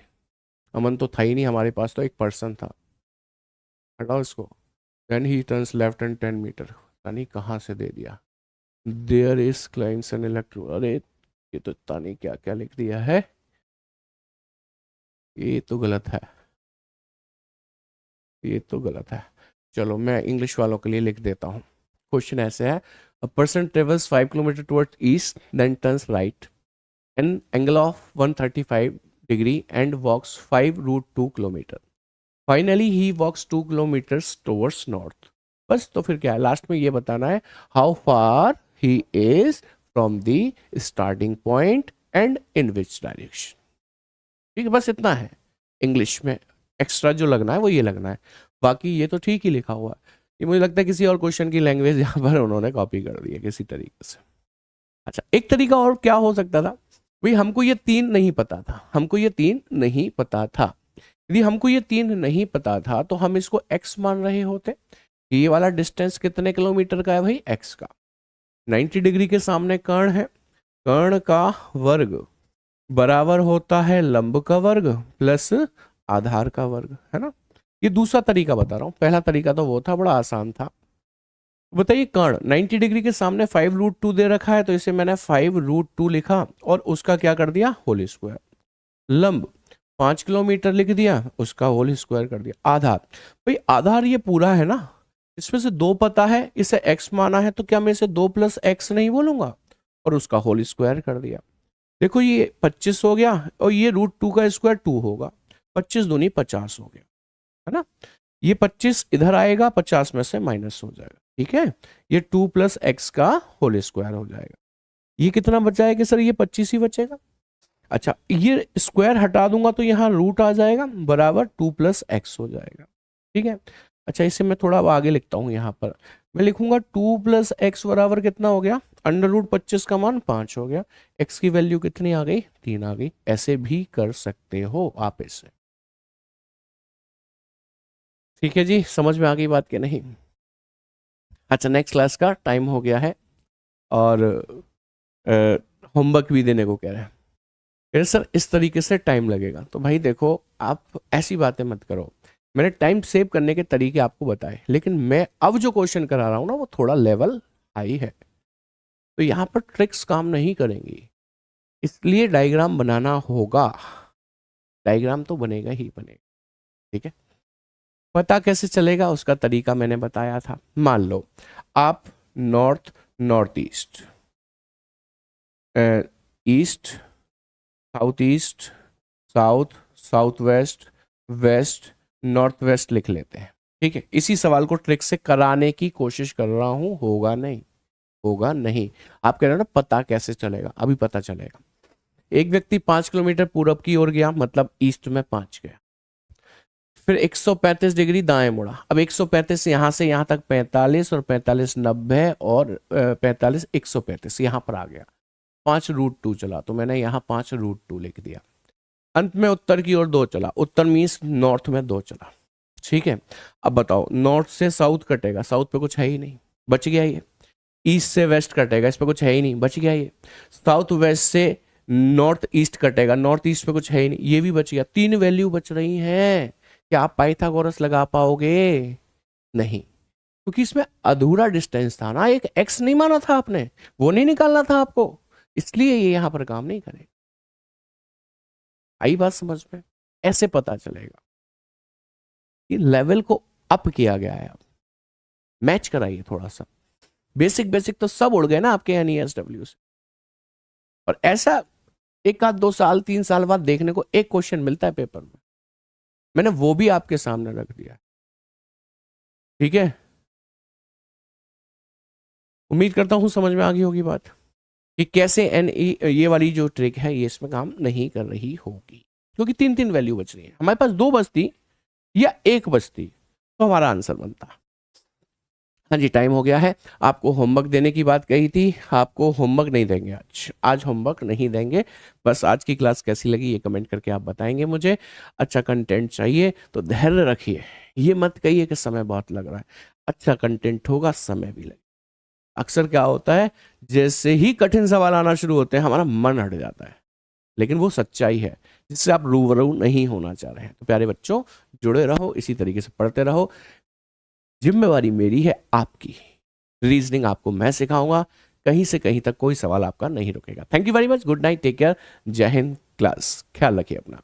अमन तो था ही नहीं हमारे पास, तो एक पर्सन था, हटाओ इसको। Then he turns left and 10 metre, पता नहीं कहाँ से दे दिया। There is clients an electro, अरे ये तो पता नहीं क्या क्या लिख दिया है, ये तो गलत है, ये तो गलत है। चलो मैं इंग्लिश वालों के लिए लिख देता हूँ। क्वेश्चन ऐसे है, a person travels 5 kilometre towards east then turns right an angle of 135 degree and walks 5√2 kilometre. Finally he walks 2 kilometres towards north. बस तो फिर क्या है, लास्ट में ये बताना है how far he is from the starting point and in which direction. ठीक है, बस इतना है। इंग्लिश में एक्स्ट्रा जो लगना है वो ये लगना है, बाकी ये तो ठीक ही लिखा हुआ है। ये मुझे लगता है किसी और क्वेश्चन की लैंग्वेज यहाँ पर उन्होंने कॉपी कर दी है किसी तरीके से। अच्छा, एक तरीका और क्या हो सकता था भाई, हमको ये 3 नहीं पता था, हमको ये 3 नहीं पता था। यदि हमको ये 3 नहीं पता था तो हम इसको x मान रहे होते। ये वाला डिस्टेंस कितने किलोमीटर का है भाई? x का। 90 डिग्री के सामने कर्ण है, कर्ण का वर्ग बराबर होता है लंब का वर्ग प्लस आधार का वर्ग, है ना। ये दूसरा तरीका बता रहा हूं, पहला तरीका तो वो था, बड़ा आसान था। बताइए, कर्ण 90 डिग्री के सामने 5√2 दे रखा है, तो इसे मैंने 5√2 लिखा और उसका क्या कर दिया, होल स्क्वायर। लंब 5 किलोमीटर लिख दिया, उसका होल स्क्वायर कर दिया। आधार, भाई आधार ये पूरा है ना, इसमें से 2 पता है, इसे x माना है, तो क्या मैं इसे 2 + x नहीं बोलूंगा, और उसका होल स्क्वायर कर दिया। देखो ये 25 हो गया, और ये √2 का स्क्वायर 2 होगा, 25 दूनी 50 हो गया, है ना। ये 25 इधर आएगा, 50 में से माइनस हो जाएगा, ठीक है। ये 2 + x का होल स्क्वायर हो जाएगा। ये कितना बच जाएगा सर? ये 25 ही बचेगा। अच्छा, ये स्क्वायर हटा दूंगा तो यहाँ रूट आ जाएगा, बराबर 2 + x हो जाएगा, ठीक है। अच्छा, इसे मैं थोड़ा आगे लिखता हूँ, यहाँ पर मैं लिखूंगा 2 + x बराबर कितना हो गया, √25 का मान 5 हो गया। x की वैल्यू कितनी आ गई? 3 आ गई। ऐसे भी कर सकते हो आप इसे, ठीक है जी। समझ में आ गई बात कि नहीं? अच्छा, नेक्स्ट क्लास का टाइम हो गया है और होमवर्क भी देने को कह रहे हैं। फिर सर इस तरीके से टाइम लगेगा, तो भाई देखो आप ऐसी बातें मत करो। मैंने टाइम सेव करने के तरीके आपको बताए, लेकिन मैं अब जो क्वेश्चन करा रहा हूँ ना वो थोड़ा लेवल हाई है, तो यहाँ पर ट्रिक्स काम नहीं करेंगी, इसलिए डायग्राम बनाना होगा। डायग्राम तो बनेगा ही बनेगा, ठीक है। पता कैसे चलेगा उसका तरीका मैंने बताया था। मान लो आप north, north east, east, south east, south, south west, west, north west लिख लेते हैं, ठीक है, इसी सवाल को ट्रिक से कराने की कोशिश कर रहा हूं, होगा नहीं, होगा नहीं। आप कह रहे हो ना पता कैसे चलेगा, अभी पता चलेगा। एक व्यक्ति 5 किलोमीटर पूरब की ओर गया, मतलब ईस्ट में 5 गया, फिर 135 डिग्री दाएं मुड़ा। अब 135 यहां से यहां तक 45 और 45 90 और 45 135 यहां पर आ गया। 5√2 चला, तो मैंने यहाँ 5√2 लिख दिया। अंत में उत्तर की ओर 2 चला, उत्तर मीन्स नॉर्थ में 2 चला। ठीक है, अब बताओ नॉर्थ से साउथ कटेगा, साउथ पे कुछ है ही नहीं, बच गया ये। ईस्ट से वेस्ट कटेगा, इस पे कुछ है ही नहीं, बच गया ये। साउथ वेस्ट से नॉर्थ ईस्ट कटेगा, नॉर्थ ईस्ट पे कुछ है ही नहीं, ये भी बच गया। 3 वैल्यू बच रही हैं। क्या आप पाइथागोरस लगा पाओगे? नहीं, क्योंकि इसमें अधूरा डिस्टेंस था ना, एक एक्स नहीं माना था आपने, वो नहीं निकालना था आपको, इसलिए ये यहां पर काम नहीं करेगा। आई बात समझ में? ऐसे पता चलेगा कि लेवल को अप किया गया है। अब मैच कराइए थोड़ा सा, बेसिक बेसिक तो सब उड़ गए ना आपके एनईएसडब्ल्यू से। और ऐसा 1 आध 2 साल 3 साल बाद देखने को एक क्वेश्चन मिलता है पेपर में, मैंने वो भी आपके सामने रख दिया। ठीक है, उम्मीद करता हूं समझ में आ गई होगी बात कि कैसे ये वाली जो ट्रिक है ये इसमें काम नहीं कर रही होगी, क्योंकि 3 वैल्यू बच रही है। हमारे पास 2 बचती या 1 बचती तो हमारा आंसर बनता। हाँ जी, टाइम हो गया है। आपको होमवर्क देने की बात कही थी, आपको होमवर्क नहीं देंगे आज होमवर्क नहीं देंगे। बस आज की क्लास कैसी लगी ये कमेंट करके आप बताएंगे मुझे। अच्छा कंटेंट चाहिए तो धैर्य रखिए, ये मत कहिए कि समय बहुत लग रहा है। अच्छा कंटेंट होगा, समय भी लगे। अक्सर क्या होता है, जैसे ही कठिन सवाल आना शुरू होते हैं हमारा मन हट जाता है, लेकिन वो सच्चाई है जिससे आप रूबरू नहीं होना चाह रहे हैं। तो प्यारे बच्चों, जुड़े रहो, इसी तरीके से पढ़ते रहो। जिम्मेवारी मेरी है, आपकी। रीजनिंग आपको मैं सिखाऊंगा, कहीं से कहीं तक कोई सवाल आपका नहीं रुकेगा। Thank you very much, good night, take care, जय हिंद। क्लास ख्याल रखिए अपना।